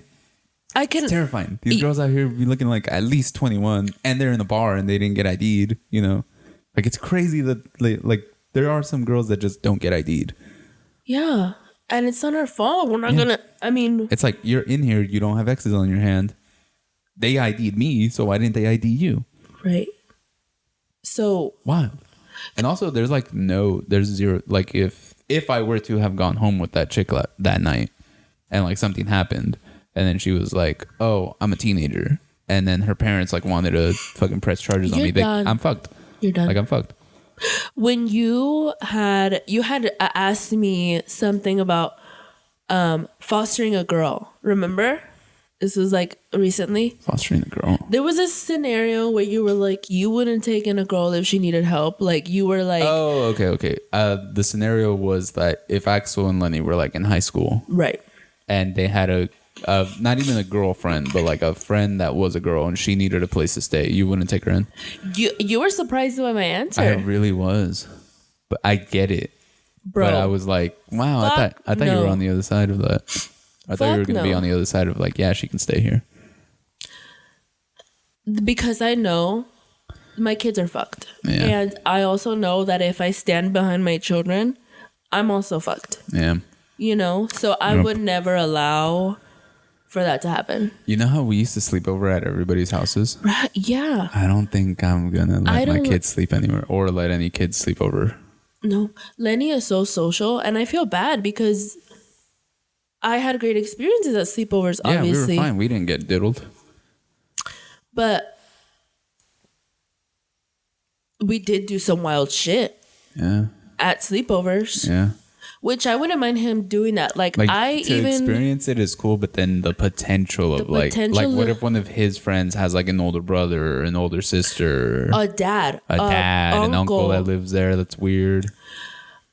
Speaker 1: It's
Speaker 2: terrifying. These girls out here be looking like at least 21 and they're in the bar and they didn't get ID'd, Like it's crazy that like there are some girls that just don't get ID'd.
Speaker 1: Yeah. And it's not our fault. We're not
Speaker 2: it's like you're in here, you don't have X's on your hand. They ID'd me, so why didn't they ID you?
Speaker 1: Right. So
Speaker 2: wild. And also there's zero, like if I were to have gone home with that chick that night and like something happened and then she was like, "Oh, I'm a teenager," and then her parents like wanted to fucking press charges on me, I'm fucked.
Speaker 1: You're done.
Speaker 2: Like I'm fucked.
Speaker 1: when you had asked me something about fostering a girl, remember? This was like recently.
Speaker 2: Fostering a girl.
Speaker 1: There was a scenario where you were like, you wouldn't take in a girl if she needed help. Like you were like,
Speaker 2: oh, okay. The scenario was that if Axel and Lenny were like in high school,
Speaker 1: right,
Speaker 2: and they had a not even a girlfriend, but like a friend that was a girl, and she needed a place to stay, you wouldn't take her in.
Speaker 1: You were surprised by my answer.
Speaker 2: I really was, but I get it,
Speaker 1: bro.
Speaker 2: But I was like, wow, I thought you were on the other side of that. I thought you were going to be on the other side of like, yeah, she can stay here.
Speaker 1: Because I know my kids are fucked.
Speaker 2: Yeah.
Speaker 1: And I also know that if I stand behind my children, I'm also fucked.
Speaker 2: Yeah.
Speaker 1: You know? So I would never allow for that to happen.
Speaker 2: You know how we used to sleep over at everybody's houses?
Speaker 1: Right. Yeah.
Speaker 2: I don't think I'm going to let my kids sleep anywhere or let any kids sleep over.
Speaker 1: No. Lenny is so social, and I feel bad because I had great experiences at sleepovers, obviously.
Speaker 2: Yeah, we were fine. We didn't get diddled.
Speaker 1: But we did do some wild shit.
Speaker 2: Yeah.
Speaker 1: At sleepovers.
Speaker 2: Yeah.
Speaker 1: Which I wouldn't mind him doing that. Like
Speaker 2: to experience it is cool, but then the potential of like what if one of his friends has like an older brother or an older sister?
Speaker 1: A dad.
Speaker 2: An uncle that lives there. That's weird.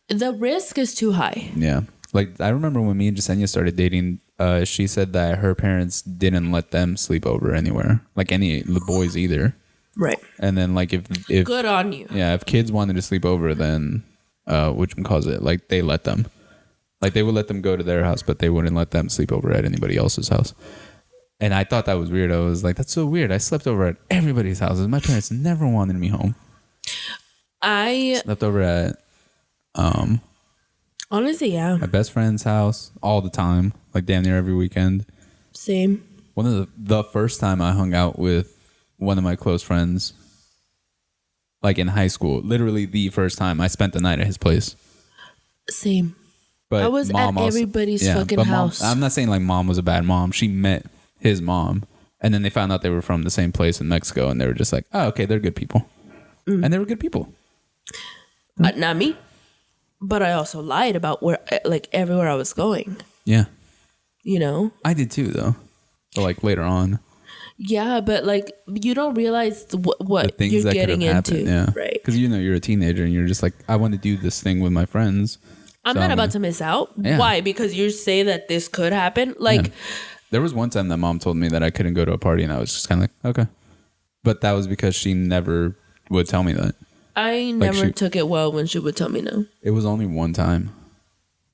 Speaker 1: The risk is too high.
Speaker 2: Yeah. Like, I remember when me and Jasenia started dating, she said that her parents didn't let them sleep over anywhere. Like, the boys either.
Speaker 1: Right.
Speaker 2: And then, like, if
Speaker 1: good on you.
Speaker 2: Yeah, if kids wanted to sleep over, then, like, they let them. Like, they would let them go to their house, but they wouldn't let them sleep over at anybody else's house. And I thought that was weird. I was like, that's so weird. I slept over at everybody's houses. My parents never wanted me home. I slept over at,
Speaker 1: honestly, yeah.
Speaker 2: my best friend's house all the time, like damn near every weekend.
Speaker 1: Same.
Speaker 2: One of the first time I hung out with one of my close friends, like in high school, literally the first time I spent the night at his place.
Speaker 1: Same.
Speaker 2: But
Speaker 1: I was at everybody's fucking house.
Speaker 2: I'm not saying like mom was a bad mom. She met his mom, and then they found out they were from the same place in Mexico, and they were just like, oh, okay, they're good people. And they were good people.
Speaker 1: Not me. But I also lied about everywhere I was going.
Speaker 2: Yeah.
Speaker 1: You know?
Speaker 2: I did too, though. But like later on.
Speaker 1: Yeah, but like you don't realize what
Speaker 2: things
Speaker 1: you're
Speaker 2: that
Speaker 1: getting into.
Speaker 2: Yeah.
Speaker 1: Right.
Speaker 2: Because you're a teenager and you're just like, I want to do this thing with my friends.
Speaker 1: I'm not about to miss out.
Speaker 2: Yeah.
Speaker 1: Why? Because you say that this could happen. Like,
Speaker 2: there was one time that mom told me that I couldn't go to a party, and I was just kind of like, okay. But that was because she never would tell me that.
Speaker 1: I never took it well when she would tell me no.
Speaker 2: It was only one time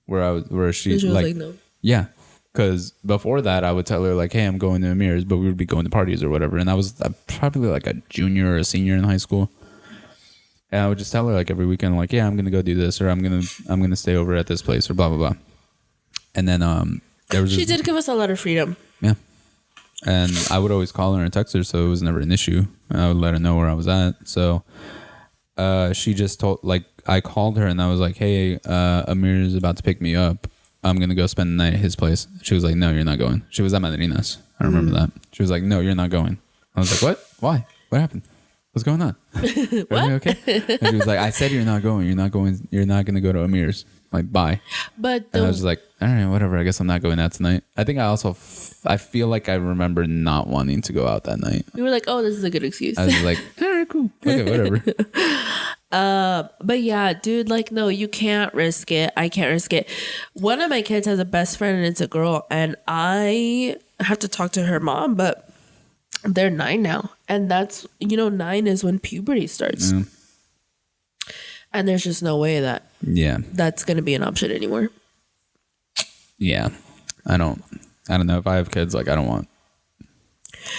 Speaker 2: where she was like
Speaker 1: no.
Speaker 2: Yeah, because before that I would tell her like, hey, I'm going to Amir's, but we would be going to parties or whatever, and I was probably like a junior or a senior in high school, and I would just tell her like every weekend like, yeah, I'm gonna go do this, or I'm gonna stay over at this place, or blah blah blah. And then she did give us a lot of freedom. Yeah. And I would always call her and text her, so it was never an issue. I would let her know where I was at. So she just told, like, I called her and I was like, hey, Amir is about to pick me up. I'm going to go spend the night at his place. She was like, no, you're not going. She was at Madrina's. I remember that. She was like, no, you're not going. I was like, what? Why? What happened? What's going on? Everything okay? And she was like, I said you're not going. You're not going. You're not going to go to Amir's. Like, bye. And I was like, all right, whatever. I guess I'm not going out tonight. I think I also, I feel like I remember not wanting to go out that night.
Speaker 1: You were like, oh, this is a good excuse.
Speaker 2: I was like, all right, cool. Okay, whatever.
Speaker 1: But yeah, dude, like, no, you can't risk it. I can't risk it. One of my kids has a best friend and it's a girl, and I have to talk to her mom, but they're 9 now. And that's, 9 is when puberty starts. Yeah. And there's just no way that's going to be an option anymore.
Speaker 2: Yeah. I don't know. If I have kids, like, I don't want.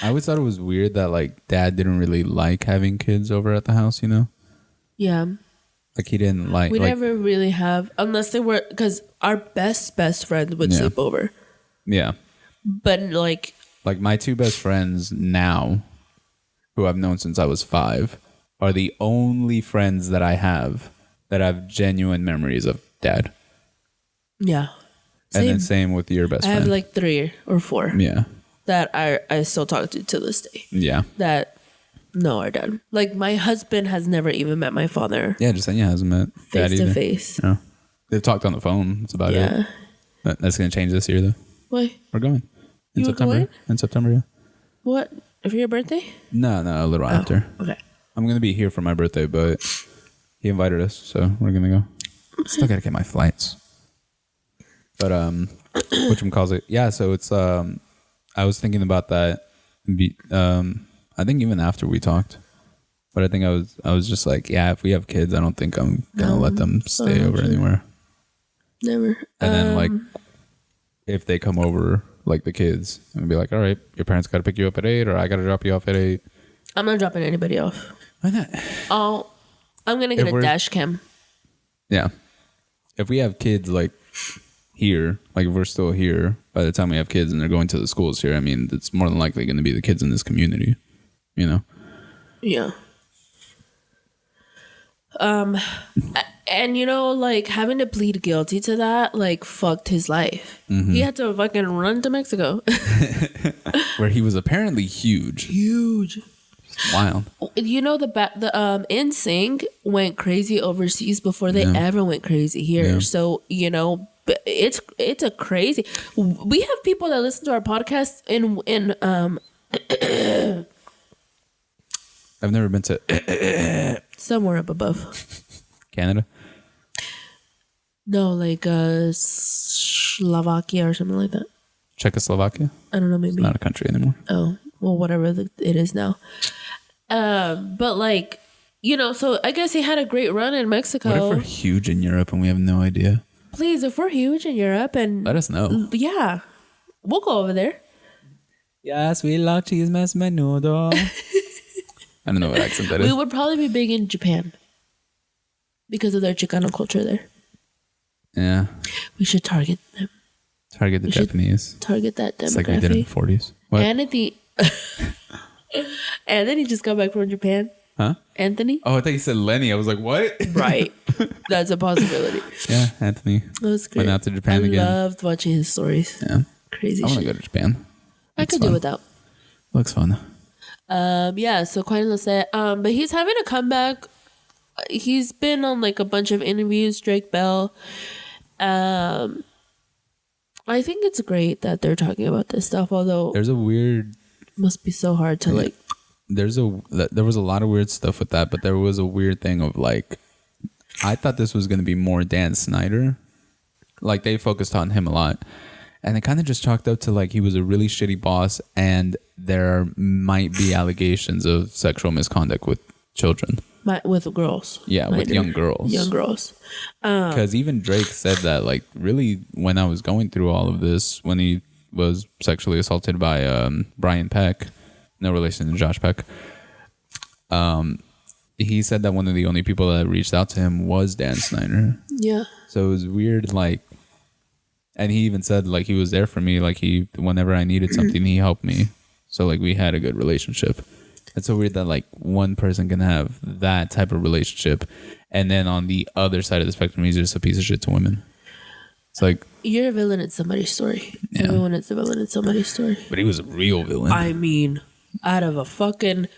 Speaker 2: I always thought it was weird that, like, dad didn't really like having kids over at the house, Yeah. Like, he didn't like.
Speaker 1: We never really have, unless they were, because our best friend would sleep over. Yeah. But, like
Speaker 2: my 2 best friends now, who I've known since I was 5, are the only friends that I have that have genuine memories of dad. Yeah. And then same with your best friend.
Speaker 1: I have like 3 or 4.
Speaker 2: Yeah.
Speaker 1: That I still talk to this day.
Speaker 2: Yeah.
Speaker 1: That No, our dad. Like, my husband has never even met my father.
Speaker 2: Yeah, Jasenia hasn't met Dad
Speaker 1: face to
Speaker 2: either.
Speaker 1: face.
Speaker 2: No. They've talked on the phone. That's about it. That's going to change this year, though.
Speaker 1: Why?
Speaker 2: We're going. In September.
Speaker 1: Going?
Speaker 2: In September, yeah.
Speaker 1: What? For your birthday?
Speaker 2: No, a little after.
Speaker 1: Okay.
Speaker 2: I'm going to be here for my birthday, but he invited us, so we're going to go. Still got to get my flights. But, whatchamacallit? Yeah, so it's, I was thinking about that. I think even after we talked. But I think I was just like, yeah, if we have kids, I don't think I'm going to let them stay over anywhere.
Speaker 1: Never.
Speaker 2: And then, like, if they come over, like the kids, and be like, all right, your parents got to pick you up at 8, or I got to drop you off at 8.
Speaker 1: I'm not dropping anybody off.
Speaker 2: Why not?
Speaker 1: I'm going to get a dash cam.
Speaker 2: Yeah. If we have kids, like, here, like, if we're still here, by the time we have kids and they're going to the schools here, I mean, it's more than likely going to be the kids in this community, you know?
Speaker 1: Yeah. And, you know, like, having to plead guilty to that, like, fucked his life. He had to fucking run to Mexico.
Speaker 2: Where he was apparently huge.
Speaker 1: Huge.
Speaker 2: Wild.
Speaker 1: You know, the NSYNC went crazy overseas before they ever went crazy here. Yeah. So, you know, it's a crazy. We have people that listen to our podcast in
Speaker 2: I've never been to
Speaker 1: somewhere up above.
Speaker 2: Canada?
Speaker 1: No, like Slovakia or something like that.
Speaker 2: Czechoslovakia?
Speaker 1: I don't know, maybe.
Speaker 2: It's not a country anymore.
Speaker 1: Oh, well, whatever it is now. But like, you know, so I guess he had a great run in Mexico.
Speaker 2: What if we're huge in Europe and we have no idea?
Speaker 1: Please, if we're huge in Europe and
Speaker 2: let us know.
Speaker 1: Yeah, we'll go over there.
Speaker 2: Yes, we love chismes menudo. I don't know what accent that is.
Speaker 1: We would probably be big in Japan because of their Chicano culture there.
Speaker 2: Yeah.
Speaker 1: We should target them.
Speaker 2: Target the Japanese.
Speaker 1: Target that demographic.
Speaker 2: It's like we did in the 40s. What?
Speaker 1: Anthony just got back from Japan.
Speaker 2: Huh?
Speaker 1: Anthony?
Speaker 2: Oh, I thought you said Lenny. I was like, what?
Speaker 1: Right. That's a possibility.
Speaker 2: Yeah, Anthony.
Speaker 1: That was great.
Speaker 2: Went out to Japan again.
Speaker 1: I loved watching his stories.
Speaker 2: Yeah.
Speaker 1: Crazy
Speaker 2: I want
Speaker 1: shit.
Speaker 2: to go to Japan.
Speaker 1: I could do without.
Speaker 2: Looks fun.
Speaker 1: Yeah, so quite a but he's having a comeback. He's been on like a bunch of interviews, Drake Bell. I think it's great that they're talking about this stuff, although
Speaker 2: there's a weird
Speaker 1: must be so hard to like
Speaker 2: there was a lot of weird stuff with that, but there was a weird thing of like I thought this was going to be more Dan Snyder. Like they focused on him a lot. And it kind of just chalked up to like he was a really shitty boss and there might be allegations of sexual misconduct with children.
Speaker 1: With girls.
Speaker 2: Yeah, with young girls.
Speaker 1: Young girls.
Speaker 2: Because even Drake said that like really when I was going through all of this, when he was sexually assaulted by Brian Peck, no relation to Josh Peck, he said that one of the only people that reached out to him was Dan Snyder.
Speaker 1: Yeah. So
Speaker 2: it was weird like. And he even said, like, he was there for me. Like, whenever I needed something, he helped me. So, like, we had a good relationship. It's so weird that, like, one person can have that type of relationship. And then on the other side of the spectrum, he's just a piece of shit to women. It's like...
Speaker 1: You're a villain in somebody's story. Yeah. Everyone is a villain in somebody's story.
Speaker 2: But he was a real villain.
Speaker 1: I mean, out of a fucking...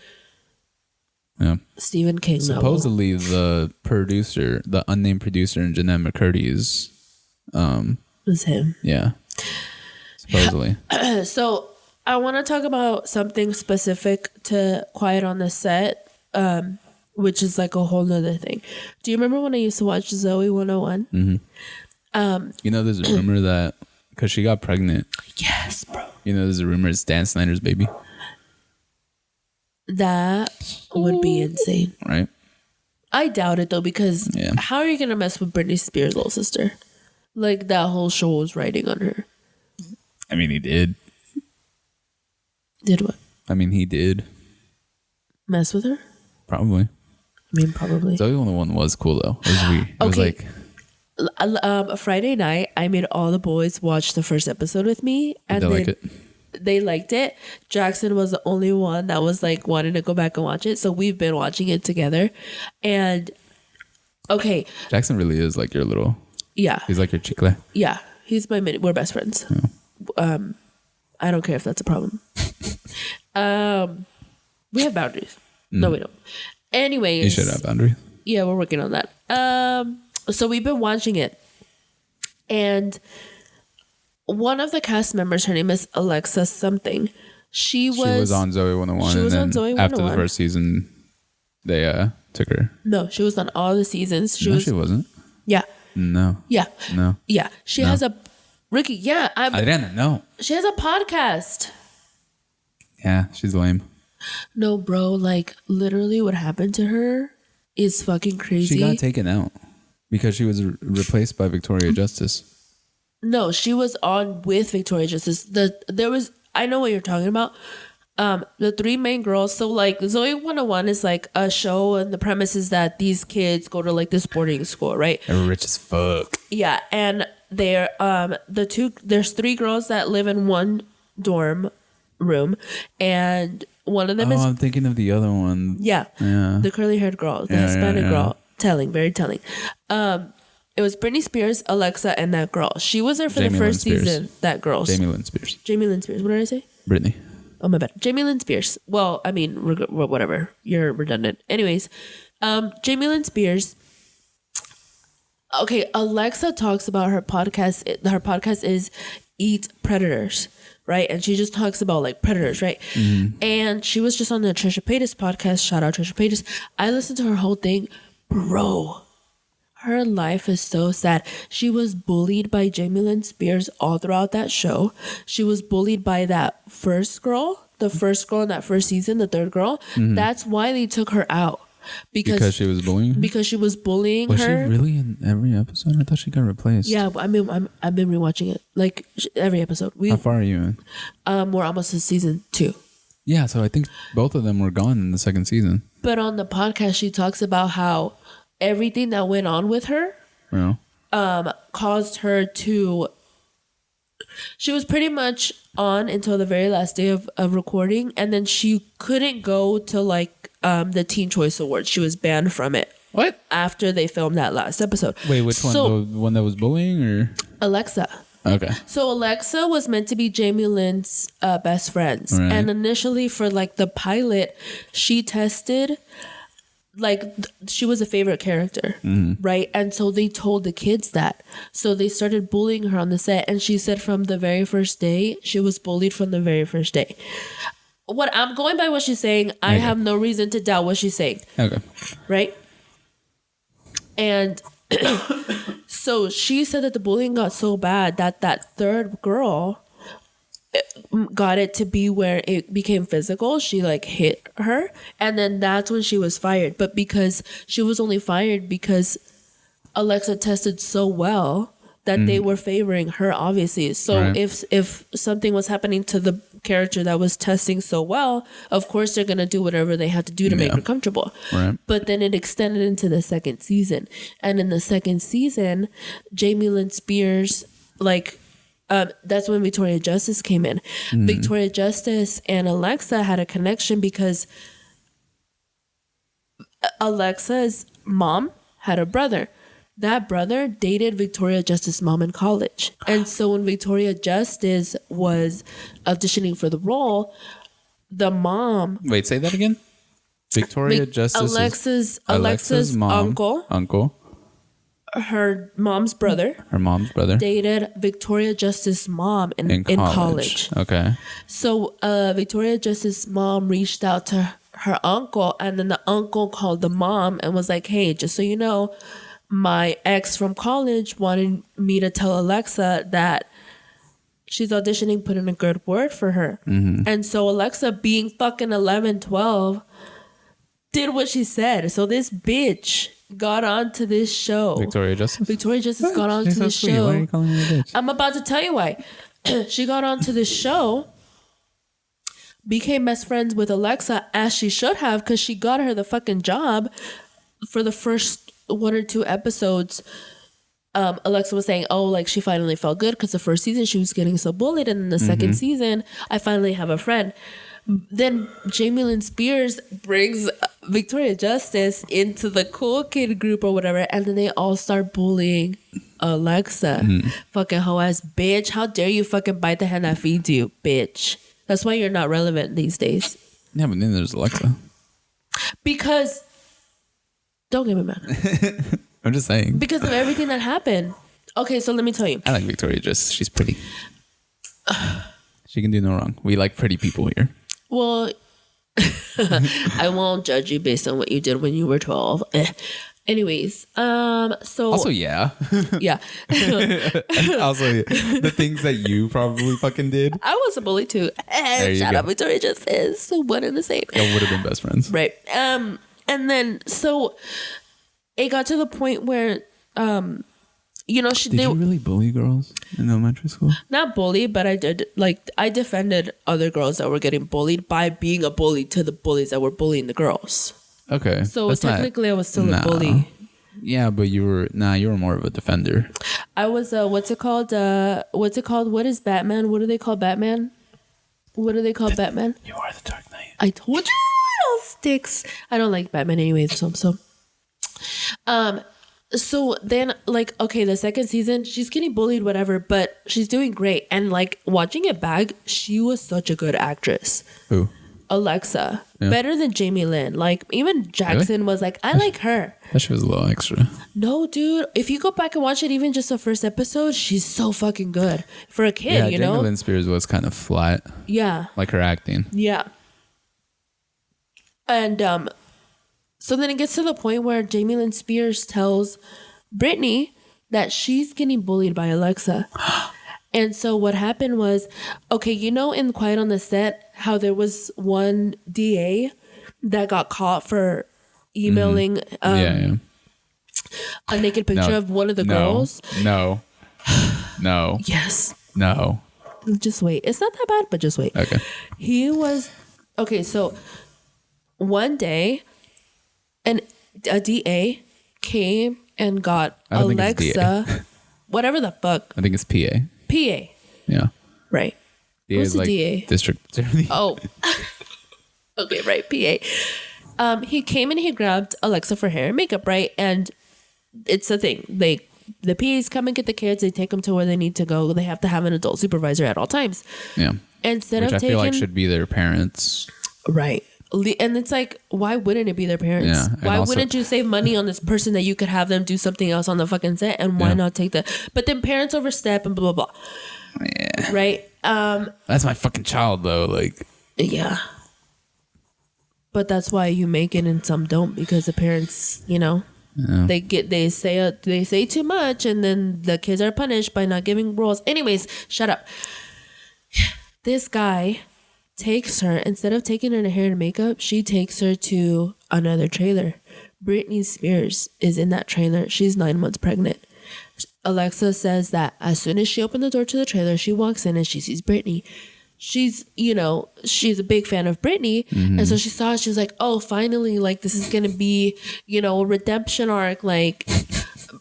Speaker 2: Yeah.
Speaker 1: Stephen King
Speaker 2: Supposedly, the producer, the unnamed producer in Jeanette McCurdy's...
Speaker 1: was him.
Speaker 2: Yeah. Supposedly.
Speaker 1: So I want to talk about something specific to Quiet on the Set, which is like a whole nother thing. Do you remember when I used to watch Zoe 101?
Speaker 2: Mm-hmm. You know, there's a rumor that because she got pregnant.
Speaker 1: Yes, bro.
Speaker 2: You know, there's a rumor it's Dan Snyder's baby.
Speaker 1: That would be insane.
Speaker 2: Right?
Speaker 1: I doubt it though, because how are you going to mess with Britney Spears' little sister? Like, that whole show was riding on her.
Speaker 2: I mean, he did.
Speaker 1: Did what?
Speaker 2: I mean, he did.
Speaker 1: Mess with her?
Speaker 2: Probably.
Speaker 1: I mean, probably.
Speaker 2: Zoe 101 was cool, though. It was weird. It was like...
Speaker 1: a Friday night, I made all the boys watch the first episode with me. And
Speaker 2: they like it?
Speaker 1: They liked it. Jackson was the only one that was, like, wanting to go back and watch it. So we've been watching it together. And, okay.
Speaker 2: Jackson really is, like, your little...
Speaker 1: Yeah.
Speaker 2: He's like your chicle.
Speaker 1: Yeah. He's my we're best friends. Yeah. I don't care if that's a problem. We have boundaries. No, we don't. Anyways.
Speaker 2: You should have, Adri.
Speaker 1: Yeah, we're working on that. So we've been watching it. And one of the cast members, her name is Alexa something. She was
Speaker 2: on Zoe 101.
Speaker 1: She was
Speaker 2: and
Speaker 1: on Zoe 101.
Speaker 2: After the first season, they took her.
Speaker 1: No, she was on all the seasons.
Speaker 2: She wasn't.
Speaker 1: Yeah.
Speaker 2: No.
Speaker 1: Yeah.
Speaker 2: No.
Speaker 1: Yeah. She has a... Ricky, yeah.
Speaker 2: Adriana, no.
Speaker 1: She has a podcast.
Speaker 2: Yeah, she's lame.
Speaker 1: No, bro. Like, literally what happened to her is fucking crazy.
Speaker 2: She got taken out because she was replaced by Victoria Justice.
Speaker 1: No, she was on with Victoria Justice. I know what you're talking about. The three main girls. So like Zoe 101 is like a show, and the premise is that these kids go to like this boarding school, right?
Speaker 2: They're rich as fuck.
Speaker 1: Yeah, and they're there's three girls that live in one dorm room, and one of them is...
Speaker 2: I'm thinking of the other one.
Speaker 1: Yeah. The curly haired girl, the Hispanic girl. Very telling. It was Britney Spears, Alexa, and that girl. She was there for the first season. That girl.
Speaker 2: Jamie Lynn Spears.
Speaker 1: Jamie Lynn Spears. What did I say?
Speaker 2: Britney.
Speaker 1: Oh, my bad. Jamie Lynn Spears. Well, I mean, whatever. You're redundant. Anyways, Jamie Lynn Spears. Okay, Alexa talks about her podcast. Her podcast is Eat Predators, right? And she just talks about like predators, right? Mm-hmm. And she was just on the Trisha Paytas podcast. Shout out Trisha Paytas. I listened to her whole thing. Bro, her life is so sad. She was bullied by Jamie Lynn Spears all throughout that show. She was bullied by that first girl, the first girl in that first season, the third girl. Mm-hmm. That's why they took her out. Because
Speaker 2: she was bullying her?
Speaker 1: Because she was bullying her.
Speaker 2: Was she really in every episode? I thought she got replaced.
Speaker 1: Yeah, I mean, I've been rewatching it. Like, every episode.
Speaker 2: How far are you in?
Speaker 1: We're almost to season 2.
Speaker 2: Yeah, so I think both of them were gone in the second season.
Speaker 1: But on the podcast, she talks about how everything that went on with her caused her to... She was pretty much on until the very last day of recording, and then she couldn't go to like the Teen Choice Awards. She was banned from it.
Speaker 2: What?
Speaker 1: After they filmed that last episode.
Speaker 2: Wait, which one? The one that was bullying, or
Speaker 1: Alexa?
Speaker 2: Okay.
Speaker 1: So Alexa was meant to be Jamie Lynn's best friends,
Speaker 2: right.
Speaker 1: And initially for like the pilot, she tested like she was a favorite character, right? And so they told the kids that. So they started bullying her on the set, and she said from the very first day, she was bullied from the very first day. What I'm going by what she's saying, I have no reason to doubt what she's saying.
Speaker 2: Okay.
Speaker 1: Right? And so she said that the bullying got so bad that that third girl got it to be where it became physical. She like hit her, and then that's when she was fired. But because she was only fired because Alexa tested so well that they were favoring her, obviously. So if something was happening to the character that was testing so well, of course they're gonna do whatever they have to do to make her comfortable.
Speaker 2: Right.
Speaker 1: But then it extended into the second season, and in the second season, Jamie Lynn Spears like. That's when Victoria Justice came in. Victoria Justice and Alexa had a connection because Alexa's mom had a brother. That brother dated Victoria Justice's mom in college. And so when Victoria Justice was auditioning for the role, the mom...
Speaker 2: Wait, say that again? Victoria Justice... Alexa's mom, uncle.
Speaker 1: Her mom's brother dated Victoria Justice's mom in college.
Speaker 2: Okay.
Speaker 1: So Victoria Justice's mom reached out to her uncle, and then the uncle called the mom and was like, hey, just so you know, my ex from college wanted me to tell Alexa that she's auditioning, put in a good word for her. And so Alexa, being fucking 11, 12, did what she said. So this bitch got onto this show.
Speaker 2: Victoria Justice
Speaker 1: got onto this show.
Speaker 2: Why are you calling her a bitch?
Speaker 1: I'm about to tell you why. She got onto this show, became best friends with Alexa, as she should have, because she got her the fucking job. For the first 1 or 2 episodes, Alexa was saying, oh, like she finally felt good because the first season she was getting so bullied, and then the second season, I finally have a friend. Then Jamie Lynn Spears brings Victoria Justice into the cool kid group or whatever, and then they all start bullying Alexa. Fucking hoe ass bitch. How dare you fucking bite the hand that feeds you, bitch. That's why you're not relevant these days.
Speaker 2: Yeah, but then there's Alexa.
Speaker 1: Because, don't get me mad.
Speaker 2: I'm just saying.
Speaker 1: Because of everything that happened. Okay, so let me tell you.
Speaker 2: I like Victoria. She's pretty. She can do no wrong. We like pretty people here.
Speaker 1: Well, I won't judge you based on what you did when you were 12. Anyways, so
Speaker 2: also yeah.
Speaker 1: Yeah.
Speaker 2: Also the things that you probably fucking did.
Speaker 1: I was a bully too. Shout out Victoria just is one and the same.
Speaker 2: Y'all would have been best friends.
Speaker 1: Right. And then so it got to the point where you know,
Speaker 2: did you really bully girls in elementary school?
Speaker 1: Not bully, but I did. Like, I defended other girls that were getting bullied by being a bully to the bullies that were bullying the girls.
Speaker 2: Okay.
Speaker 1: So technically, I was still a bully.
Speaker 2: Yeah, but you were more of a defender.
Speaker 1: I was what's it called? What is Batman? What do they call Batman? What do they call Batman?
Speaker 2: You are the Dark Knight.
Speaker 1: I told you it all sticks. I don't like Batman anyways. So then, like, okay, the second season, she's getting bullied, whatever, but she's doing great. And, like, watching it back, she was such a good actress.
Speaker 2: Who?
Speaker 1: Alexa. Yeah. Better than Jamie Lynn. Like, even Jackson was like, I like her.
Speaker 2: That shit was a little extra.
Speaker 1: No, dude. If you go back and watch it, even just the first episode, she's so fucking good. For a kid, you know?
Speaker 2: Jamie Lynn Spears was kind of flat.
Speaker 1: Yeah.
Speaker 2: Like her acting.
Speaker 1: Yeah. And, so then it gets to the point where Jamie Lynn Spears tells Brittany that she's getting bullied by Alexa. And so what happened was, okay, you know, in Quiet on the Set, how there was one DA that got caught for emailing a naked picture of one of the girls?
Speaker 2: No.
Speaker 1: Yes.
Speaker 2: No.
Speaker 1: Just wait. It's not that bad, but just wait.
Speaker 2: Okay.
Speaker 1: Okay, so one day, and a DA came and got Alexa, whatever the fuck.
Speaker 2: I think it's PA.
Speaker 1: PA.
Speaker 2: Yeah.
Speaker 1: Right.
Speaker 2: DA
Speaker 1: What's
Speaker 2: is
Speaker 1: the
Speaker 2: like
Speaker 1: DA?
Speaker 2: District Attorney.
Speaker 1: Oh. Okay, right. PA. He came and he grabbed Alexa for hair and makeup, right? And it's a thing. The PAs come and get the kids. They take them to where they need to go. They have to have an adult supervisor at all times.
Speaker 2: Yeah.
Speaker 1: Which I
Speaker 2: feel like should be their parents.
Speaker 1: Right. And it's like, why wouldn't it be their parents?
Speaker 2: Yeah,
Speaker 1: why wouldn't you save money on this person that you could have them do something else on the fucking set? And why not take that? But then parents overstep and blah, blah, blah.
Speaker 2: Yeah.
Speaker 1: Right?
Speaker 2: That's my fucking child, though. Like,
Speaker 1: yeah. But that's why you make it and some don't, because the parents, you know, they say too much, and then the kids are punished by not giving rules. Anyways, shut up. This guy takes her, instead of taking her to hair and makeup, she takes her to another trailer. Britney Spears is in that trailer. She's 9 months pregnant. Alexa says that as soon as she opened the door to the trailer, she walks in and she sees Britney. She's, you know, she's a big fan of Britney. Mm-hmm. And so she saw it. She was like, oh, finally, like, this is going to be, you know, a redemption arc. Like,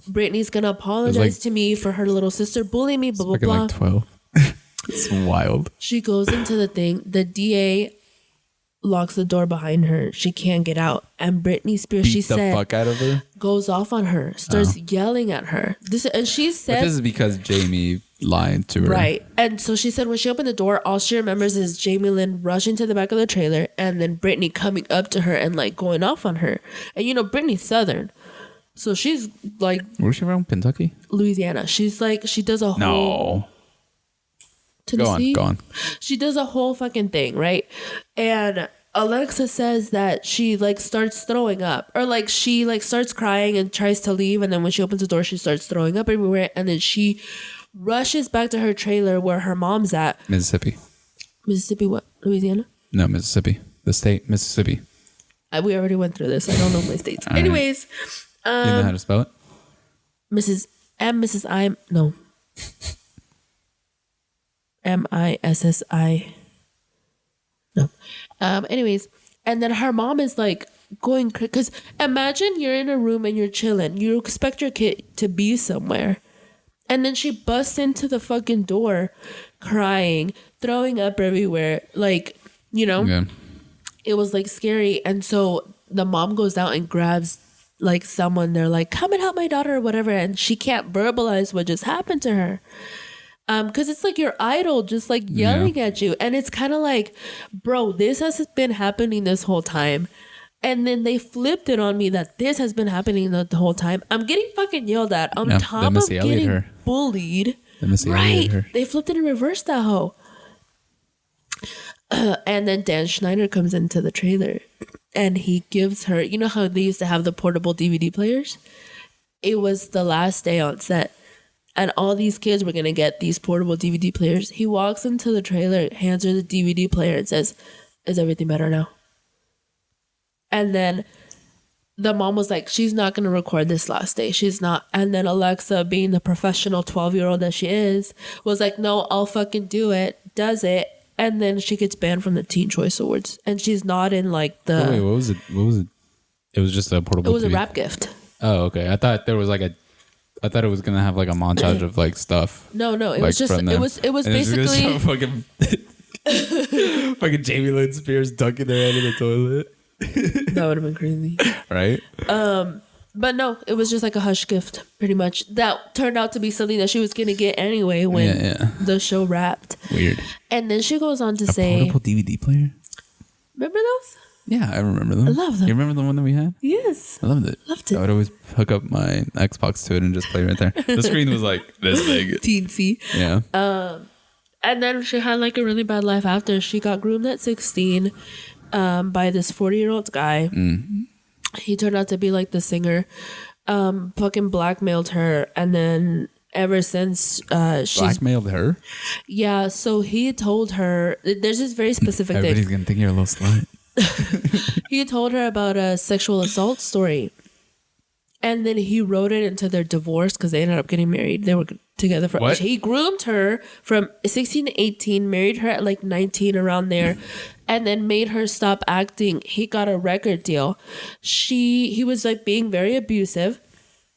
Speaker 1: Britney's going to apologize to me for her little sister bullying me, blah, blah, blah.
Speaker 2: Like 12. It's wild.
Speaker 1: She goes into the thing. The DA locks the door behind her. She can't get out. And Britney Spears, she said, the
Speaker 2: fuck out of her,
Speaker 1: goes off on her, starts yelling at her. And she said,
Speaker 2: but this is because Jamie lied to her.
Speaker 1: Right. And so she said when she opened the door, all she remembers is Jamie Lynn rushing to the back of the trailer and then Britney coming up to her and like going off on her. And you know, Britney's Southern. So she's like,
Speaker 2: where's she from? Kentucky?
Speaker 1: Louisiana. She's like, she does a whole... Tennessee?
Speaker 2: Go on.
Speaker 1: She does a whole fucking thing, right? And Alexa says that she like starts throwing up, or like she like starts crying and tries to leave, and then when she opens the door, she starts throwing up everywhere, and then she rushes back to her trailer where her mom's at.
Speaker 2: Mississippi
Speaker 1: what? Louisiana?
Speaker 2: No, Mississippi. The state, Mississippi.
Speaker 1: We already went through this. I don't know my states.
Speaker 2: All
Speaker 1: Anyways.
Speaker 2: Right. You know how to spell it?
Speaker 1: Mrs. No. MISSI. No. Anyways, and then her mom is like going, because imagine you're in a room and you're chilling. You expect your kid to be somewhere. And then she busts into the fucking door crying, throwing up everywhere. Like, you know, It was like scary. And so the mom goes out and grabs like someone. They're like, come and help my daughter or whatever. And she can't verbalize what just happened to her. Because it's like your idol just like yelling at you. And it's kind of like, bro, this has been happening this whole time. And then they flipped it on me that this has been happening the whole time. I'm getting fucking yelled at on top of getting bullied. Right. They flipped it and reversed that hoe. And then Dan Schneider comes into the trailer and he gives her, you know how they used to have the portable DVD players? It was the last day on set. And all these kids were going to get these portable DVD players. He walks into the trailer, hands her the DVD player and says, "Is everything better now?" And then the mom was like, she's not going to record this last day. She's not. And then Alexa, being the professional 12-year-old that she is, was like, no, I'll fucking do it. Does it. And then she gets banned from the Teen Choice Awards. And she's not in like the...
Speaker 2: Oh, wait, what was it? It was just a portable
Speaker 1: It was TV. A rap gift.
Speaker 2: Oh, okay. I thought there was like I thought it was going to have like a montage of like stuff.
Speaker 1: No. It was just... It was basically...
Speaker 2: Fucking Jamie Lynn Spears dunking their head in the toilet.
Speaker 1: That would have been crazy.
Speaker 2: Right?
Speaker 1: But no, it was just like a hush gift, pretty much. That turned out to be something that she was going to get anyway when the show wrapped.
Speaker 2: Weird.
Speaker 1: And then she goes on to say...
Speaker 2: A portable DVD player?
Speaker 1: Remember those?
Speaker 2: Yeah, I remember them.
Speaker 1: I love them.
Speaker 2: You remember the one that we had?
Speaker 1: Yes.
Speaker 2: I loved it.
Speaker 1: Loved it.
Speaker 2: I would always hook up my Xbox to it and just play right there. The screen was like this big.
Speaker 1: Teensy.
Speaker 2: Yeah.
Speaker 1: And then she had like a really bad life after. She got groomed at 16 by this 40-year-old guy. He turned out to be like the singer. Fucking blackmailed her. And then ever since she's...
Speaker 2: Blackmailed her?
Speaker 1: Yeah, so he told her... There's this very specific thing.
Speaker 2: Everybody's going to think you're a little slut.
Speaker 1: He told her about a sexual assault story. And then he wrote it into their divorce because they ended up getting married. They were together for...
Speaker 2: What?
Speaker 1: He groomed her from 16 to 18, married her at like 19, around there, and then made her stop acting. He got a record deal. He was like being very abusive.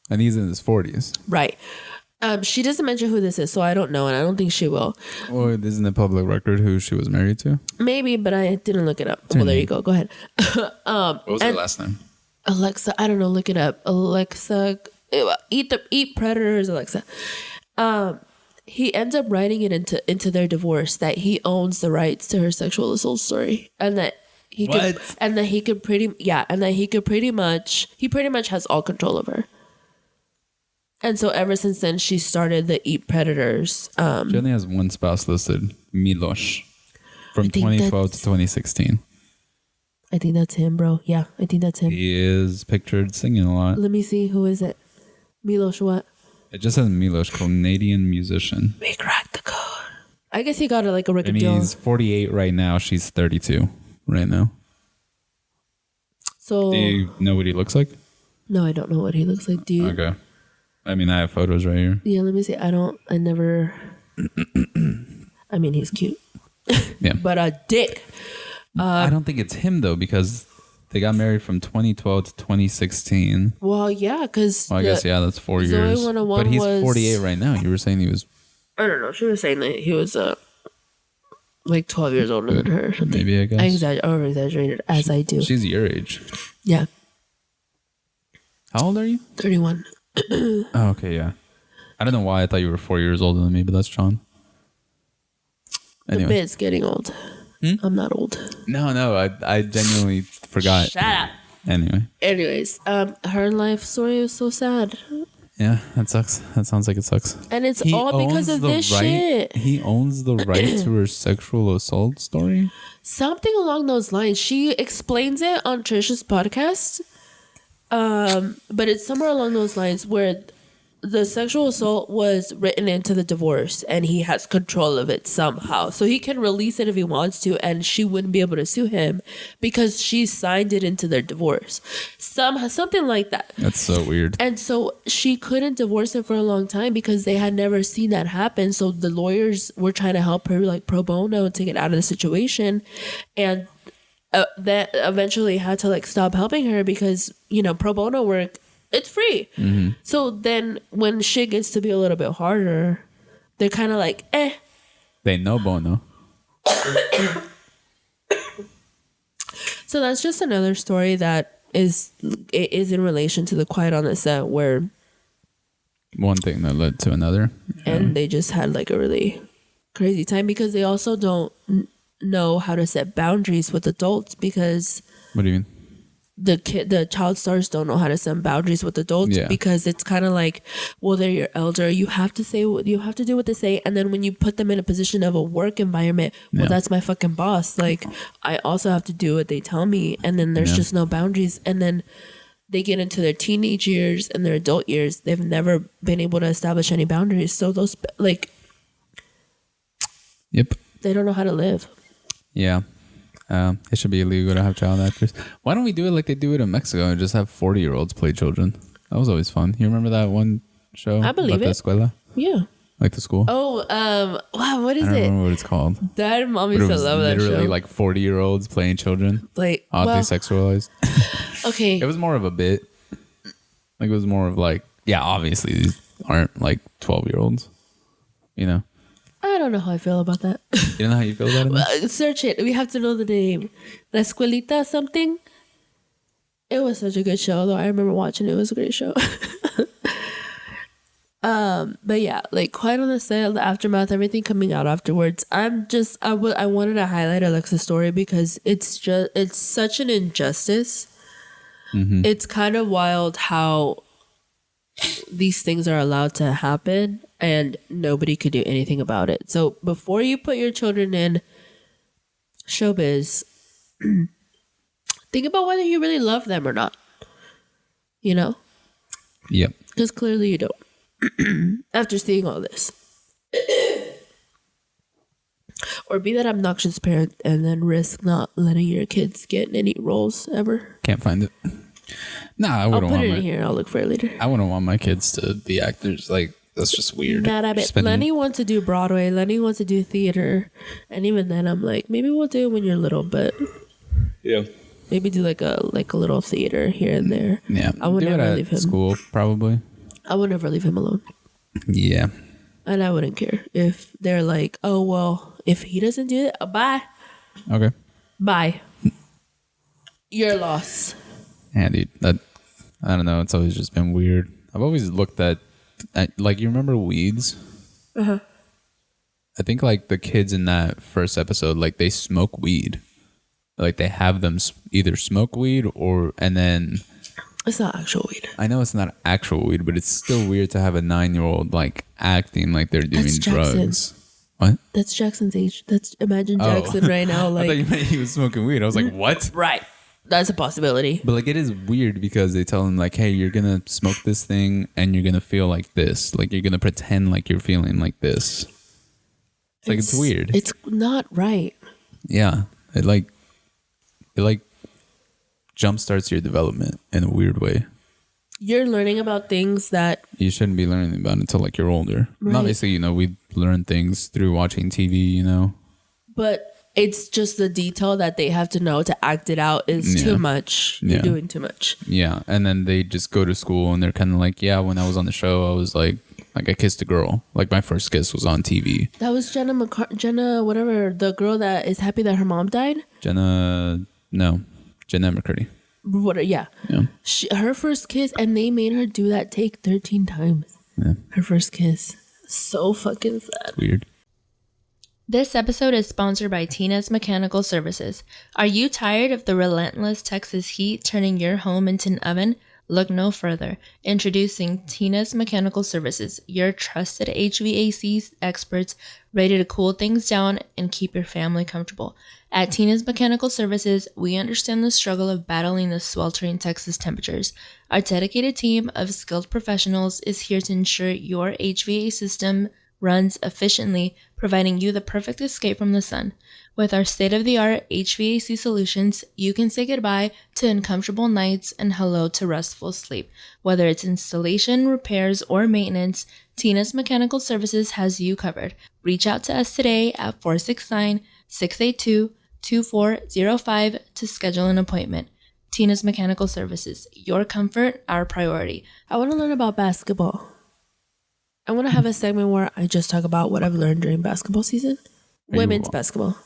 Speaker 2: And he's in his 40s.
Speaker 1: Right. She doesn't mention who this is, so I don't know, and I don't think she will.
Speaker 2: Well, isn't it public record who she was married to?
Speaker 1: Maybe, but I didn't look it up. Well, there you go. Go ahead.
Speaker 2: What was her last name?
Speaker 1: Alexa. I don't know. Look it up. Alexa. Eat predators, Alexa. He ends up writing it into their divorce that he owns the rights to her sexual assault story, and that he pretty much has all control of her. And so ever since then, she started the Eat Predators.
Speaker 2: She only has one spouse listed, Milos, from 2012 to 2016.
Speaker 1: I think that's him, bro. Yeah, I think that's him.
Speaker 2: He is pictured singing a lot.
Speaker 1: Let me see. Who is it? Milos what?
Speaker 2: It just says Milos, Canadian musician.
Speaker 1: We cracked the code. I guess he got it like a record
Speaker 2: deal. I mean, he's 48 right now. She's 32 right now.
Speaker 1: So...
Speaker 2: Do you know what he looks like?
Speaker 1: No, I don't know what he looks like. Do you?
Speaker 2: Okay. I mean, I have photos right here.
Speaker 1: Yeah, let me see. I never... I mean, he's cute.
Speaker 2: Yeah.
Speaker 1: But a dick.
Speaker 2: I don't think it's him, though, because they got married from 2012 to 2016.
Speaker 1: Well, yeah, because...
Speaker 2: Well, I guess, yeah, that's 4 years. But he's 48 right now. You were saying he was...
Speaker 1: I don't know. She was saying that he was like 12 years older than her or something.
Speaker 2: Maybe, I guess.
Speaker 1: I over-exaggerated, as I do.
Speaker 2: She's your age.
Speaker 1: Yeah.
Speaker 2: How old are you?
Speaker 1: 31.
Speaker 2: Oh, okay, yeah. I don't know why I thought you were 4 years older than me, but that's John. Anyway.
Speaker 1: The bit's getting old. I'm not old.
Speaker 2: No, I genuinely forgot.
Speaker 1: Shut up.
Speaker 2: Anyways,
Speaker 1: her life story was so sad.
Speaker 2: Yeah, that sucks. That sounds like it sucks.
Speaker 1: And it's all because of this shit.
Speaker 2: He owns the right to her sexual assault story?
Speaker 1: Something along those lines. She explains it on Trish's podcast. But it's somewhere along those lines where the sexual assault was written into the divorce and he has control of it somehow. So he can release it if he wants to, and she wouldn't be able to sue him because she signed it into their divorce. Something like that.
Speaker 2: That's so weird.
Speaker 1: And so she couldn't divorce him for a long time because they had never seen that happen. So the lawyers were trying to help her like pro bono to get out of the situation. And that eventually had to like stop helping her because, you know, pro bono work, it's free. Mm-hmm. So then when shit gets to be a little bit harder, they're kind of like,
Speaker 2: They no bono.
Speaker 1: So that's just another story that is in relation to the Quiet on the Set, where
Speaker 2: one thing that led to another.
Speaker 1: And they just had like a really crazy time because they also don't know how to set boundaries with adults because...
Speaker 2: What do you mean?
Speaker 1: the child stars don't know how to set boundaries with adults because it's kind of like, well, they're your elder. You have to do what they say. And then when you put them in a position of a work environment, well, that's my fucking boss. Like, I also have to do what they tell me. And then there's just no boundaries. And then they get into their teenage years and their adult years. They've never been able to establish any boundaries. So those, like, they don't know how to live.
Speaker 2: Yeah. It should be illegal to have child actors. Why don't we do it like they do it in Mexico and just have 40-year-olds play children? That was always fun. You remember that one show?
Speaker 1: I believe
Speaker 2: about
Speaker 1: it.
Speaker 2: The escuela?
Speaker 1: Yeah.
Speaker 2: Like the school?
Speaker 1: Oh, wow, what is it?
Speaker 2: I don't remember what it's called.
Speaker 1: Dad and Mom used to love that show.
Speaker 2: Literally like 40-year-olds playing children.
Speaker 1: Like,
Speaker 2: oddly sexualized.
Speaker 1: Okay.
Speaker 2: It was more of a bit. Like, it was more of like, yeah, obviously these aren't like 12-year-olds. You know?
Speaker 1: I don't know how I feel about that.
Speaker 2: You don't know how you feel about it?
Speaker 1: Search it. We have to know the name. La Escuelita something. It was such a good show, though. I remember watching it. It was a great show. But yeah, like, quite on the set, the aftermath, everything coming out afterwards. I wanted to highlight Alexa's story because it's such an injustice. Mm-hmm. It's kind of wild how these things are allowed to happen and nobody could do anything about it. So before you put your children in showbiz, think about whether you really love them or not. You know?
Speaker 2: Yep.
Speaker 1: Because clearly you don't. After seeing all this. Or be that obnoxious parent and then risk not letting your kids get any roles ever.
Speaker 2: Can't find it. Nah, I wouldn't want
Speaker 1: I'll put it in here. I'll look for it later.
Speaker 2: I wouldn't want my kids to be actors. Like, that's just weird.
Speaker 1: Not a bit. Lenny wants to do Broadway. Lenny wants to do theater. And even then, I'm like, maybe we'll do it when you're little, but
Speaker 2: yeah,
Speaker 1: maybe do like a little theater here and there.
Speaker 2: Yeah,
Speaker 1: I would never leave him.
Speaker 2: School, probably.
Speaker 1: I would never leave him alone.
Speaker 2: Yeah,
Speaker 1: and I wouldn't care if they're like, oh well, if he doesn't do it, bye.
Speaker 2: Okay.
Speaker 1: Bye. Your loss.
Speaker 2: Yeah, dude. I don't know. It's always just been weird. I've always looked at like, you remember Weeds? Uh-huh. I think like the kids in that first episode, like they smoke weed. Like they have them either smoke weed and then...
Speaker 1: It's not actual weed.
Speaker 2: I know it's not actual weed, but it's still weird to have a 9-year-old like acting like they're doing drugs. What?
Speaker 1: That's Jackson's age. Imagine Jackson right now. Like,
Speaker 2: I thought you meant he was smoking weed. I was like, what?
Speaker 1: Right. That's a possibility.
Speaker 2: But like, it is weird because they tell him like, hey, you're going to smoke this thing and you're going to feel like this. Like, you're going to pretend like you're feeling like this. It's weird.
Speaker 1: It's not right.
Speaker 2: Yeah. It jumpstarts your development in a weird way.
Speaker 1: You're learning about things that
Speaker 2: you shouldn't be learning about until like you're older. Right. And obviously, we learn things through watching TV, But
Speaker 1: it's just the detail that they have to know to act it out is too much. You're doing too much.
Speaker 2: Yeah. And then they just go to school and they're kind of like, yeah, when I was on the show, I was like I kissed a girl. Like my first kiss was on TV.
Speaker 1: That was Jenna, whatever, the girl that is happy that her mom died?
Speaker 2: Jenna McCurdy.
Speaker 1: Yeah. Her first kiss, and they made her do that take 13 times. Yeah. Her first kiss. So fucking sad.
Speaker 2: Weird.
Speaker 3: This episode is sponsored by Tina's Mechanical Services. Are you tired of the relentless Texas heat turning your home into an oven? Look no further. Introducing Tina's Mechanical Services, your trusted HVAC experts ready to cool things down and keep your family comfortable. At Tina's Mechanical Services, we understand the struggle of battling the sweltering Texas temperatures. Our dedicated team of skilled professionals is here to ensure your HVAC system runs efficiently, providing you the perfect escape from the sun. With our state-of-the-art HVAC solutions, you can say goodbye to uncomfortable nights and hello to restful sleep. Whether it's installation, repairs, or maintenance, Tina's Mechanical Services has you covered. Reach out to us today at 469-682-2405 to schedule an appointment. Tina's Mechanical Services, your comfort, our priority.
Speaker 1: I want to learn about basketball. I want to have a segment where I just talk about what I've learned during basketball season. Women's basketball.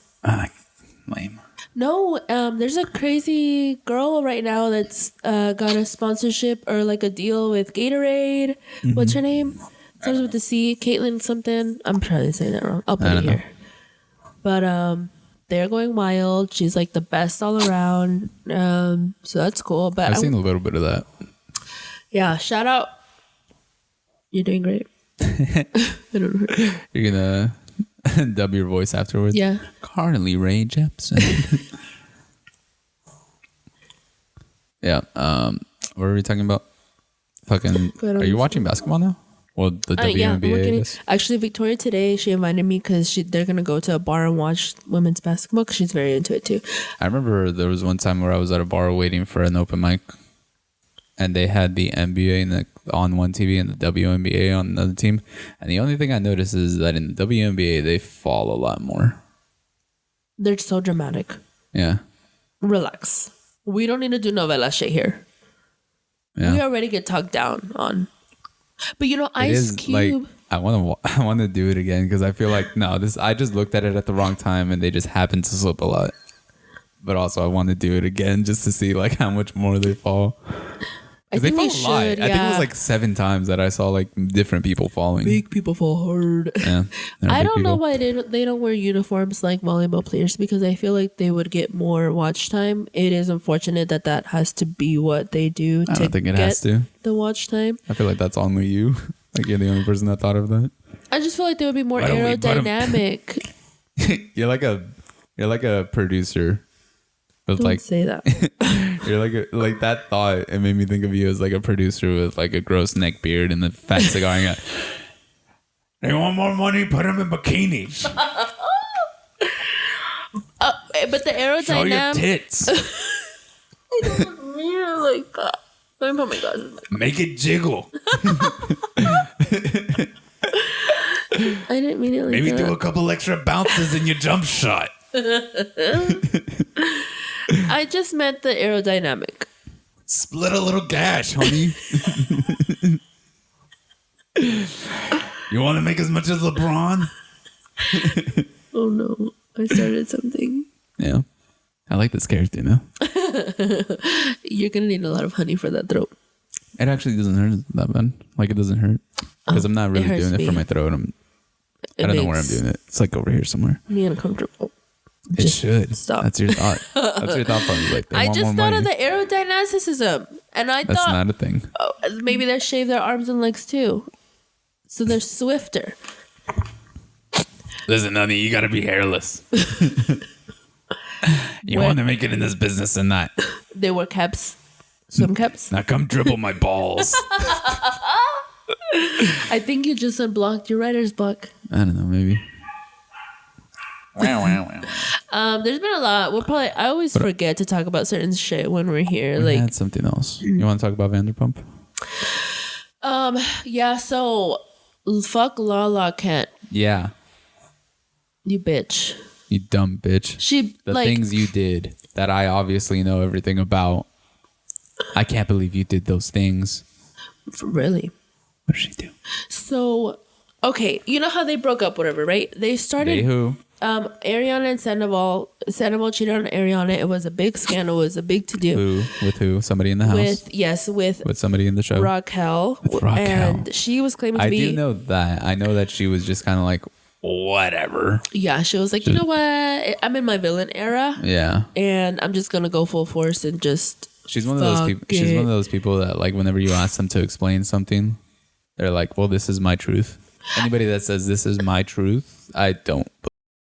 Speaker 2: Lame.
Speaker 1: No, there's a crazy girl right now that's got a sponsorship or like a deal with Gatorade. Mm-hmm. What's her name? Starts with the C. Caitlin something. I'm probably saying that wrong. I'll put it here. But they're going wild. She's like the best all around. So that's cool. But
Speaker 2: I've seen a little bit of that.
Speaker 1: Yeah, shout out. You're doing great. I don't know.
Speaker 2: You're gonna dub your voice afterwards.
Speaker 1: Yeah.
Speaker 2: Carly Rae Jepsen. Yeah. What are we talking about? Fucking. Are you watching basketball now? Well, the WNBA.
Speaker 1: Yeah, actually, Victoria today, she invited me because they're gonna go to a bar and watch women's basketball because she's very into it too.
Speaker 2: I remember there was one time where I was at a bar waiting for an open mic, and they had the NBA on one TV and the WNBA on another team. And the only thing I noticed is that in the WNBA they fall a lot more.
Speaker 1: They're so dramatic.
Speaker 2: Yeah.
Speaker 1: Relax. We don't need to do novela shit here.
Speaker 2: Yeah.
Speaker 1: We already get talked down on. But you know, Ice Cube.
Speaker 2: Like, I want to do it again because I feel like I just looked at it at the wrong time and they just happened to slip a lot. But also I want to do it again just to see like how much more they fall.
Speaker 1: I think we should.
Speaker 2: I think it was like 7 times that I saw like different people falling.
Speaker 1: Big people fall hard.
Speaker 2: Yeah,
Speaker 1: I don't know why they don't wear uniforms like volleyball players because I feel like they would get more watch time. It is unfortunate that has to be what they do.
Speaker 2: I don't think it has to.
Speaker 1: The watch time.
Speaker 2: I feel like that's only you. Like you're the only person that thought of that.
Speaker 1: I just feel like they would be more aerodynamic.
Speaker 2: You're like a producer. But
Speaker 1: Don't
Speaker 2: like
Speaker 1: say that.
Speaker 2: You're like that thought. It made me think of you as like a producer with like a gross neck beard and the fat cigar. And they want more money. Put them in bikinis.
Speaker 1: But the aerodynamic.
Speaker 2: Show your tits.
Speaker 1: I don't mean it like that. Let me put my glasses back.
Speaker 2: Make it jiggle.
Speaker 1: I didn't mean it like
Speaker 2: Maybe
Speaker 1: that.
Speaker 2: do a couple extra bounces in your jump shot.
Speaker 1: I just meant the aerodynamic.
Speaker 2: Split a little gash, honey. You want to make as much as LeBron?
Speaker 1: Oh no, I started something.
Speaker 2: Yeah. I like this character now.
Speaker 1: You're going to need a lot of honey for that throat.
Speaker 2: It actually doesn't hurt that bad. Like it doesn't hurt. Because I'm not really doing it for my throat. I don't know where I'm doing it. It's like over here somewhere.
Speaker 1: Me uncomfortable.
Speaker 2: It should.
Speaker 1: Stop.
Speaker 2: That's your thought. That's your thought from like.
Speaker 1: I just thought of the aerodynamicism, and I thought
Speaker 2: that's not a thing.
Speaker 1: Oh, maybe they shave their arms and legs too, so they're swifter.
Speaker 2: Listen, honey, you got to be hairless. You want to make it in this business or not?
Speaker 1: They wear caps, swim caps.
Speaker 2: Now come dribble my balls.
Speaker 1: I think you just unblocked your writer's block.
Speaker 2: I don't know, maybe.
Speaker 1: There's been a lot. I always forget to talk about certain shit when we're here.
Speaker 2: We
Speaker 1: like
Speaker 2: had something else. You want to talk about Vanderpump?
Speaker 1: Yeah. So fuck Lala Kent.
Speaker 2: Yeah.
Speaker 1: You bitch.
Speaker 2: You dumb bitch. The things you did that I obviously know everything about. I can't believe you did those things.
Speaker 1: Really?
Speaker 2: What did she do?
Speaker 1: So, okay, you know how they broke up, whatever, right? They started.
Speaker 2: They who?
Speaker 1: Ariana and Sandoval cheated on Ariana. It was a big scandal. It was a big to do.
Speaker 2: Who? With who? Somebody in the house?
Speaker 1: With
Speaker 2: somebody in the show?
Speaker 1: Raquel.
Speaker 2: With Raquel.
Speaker 1: And she was claiming to be.
Speaker 2: I do know that. I know that she was just kind of like, whatever.
Speaker 1: Yeah, she was like, you know what? I'm in my villain era.
Speaker 2: Yeah.
Speaker 1: And I'm just going to go full force and just.
Speaker 2: She's one of those people. She's one of those people that like whenever you ask them to explain something, they're like, well, this is my truth. Anybody that says this is my truth, I don't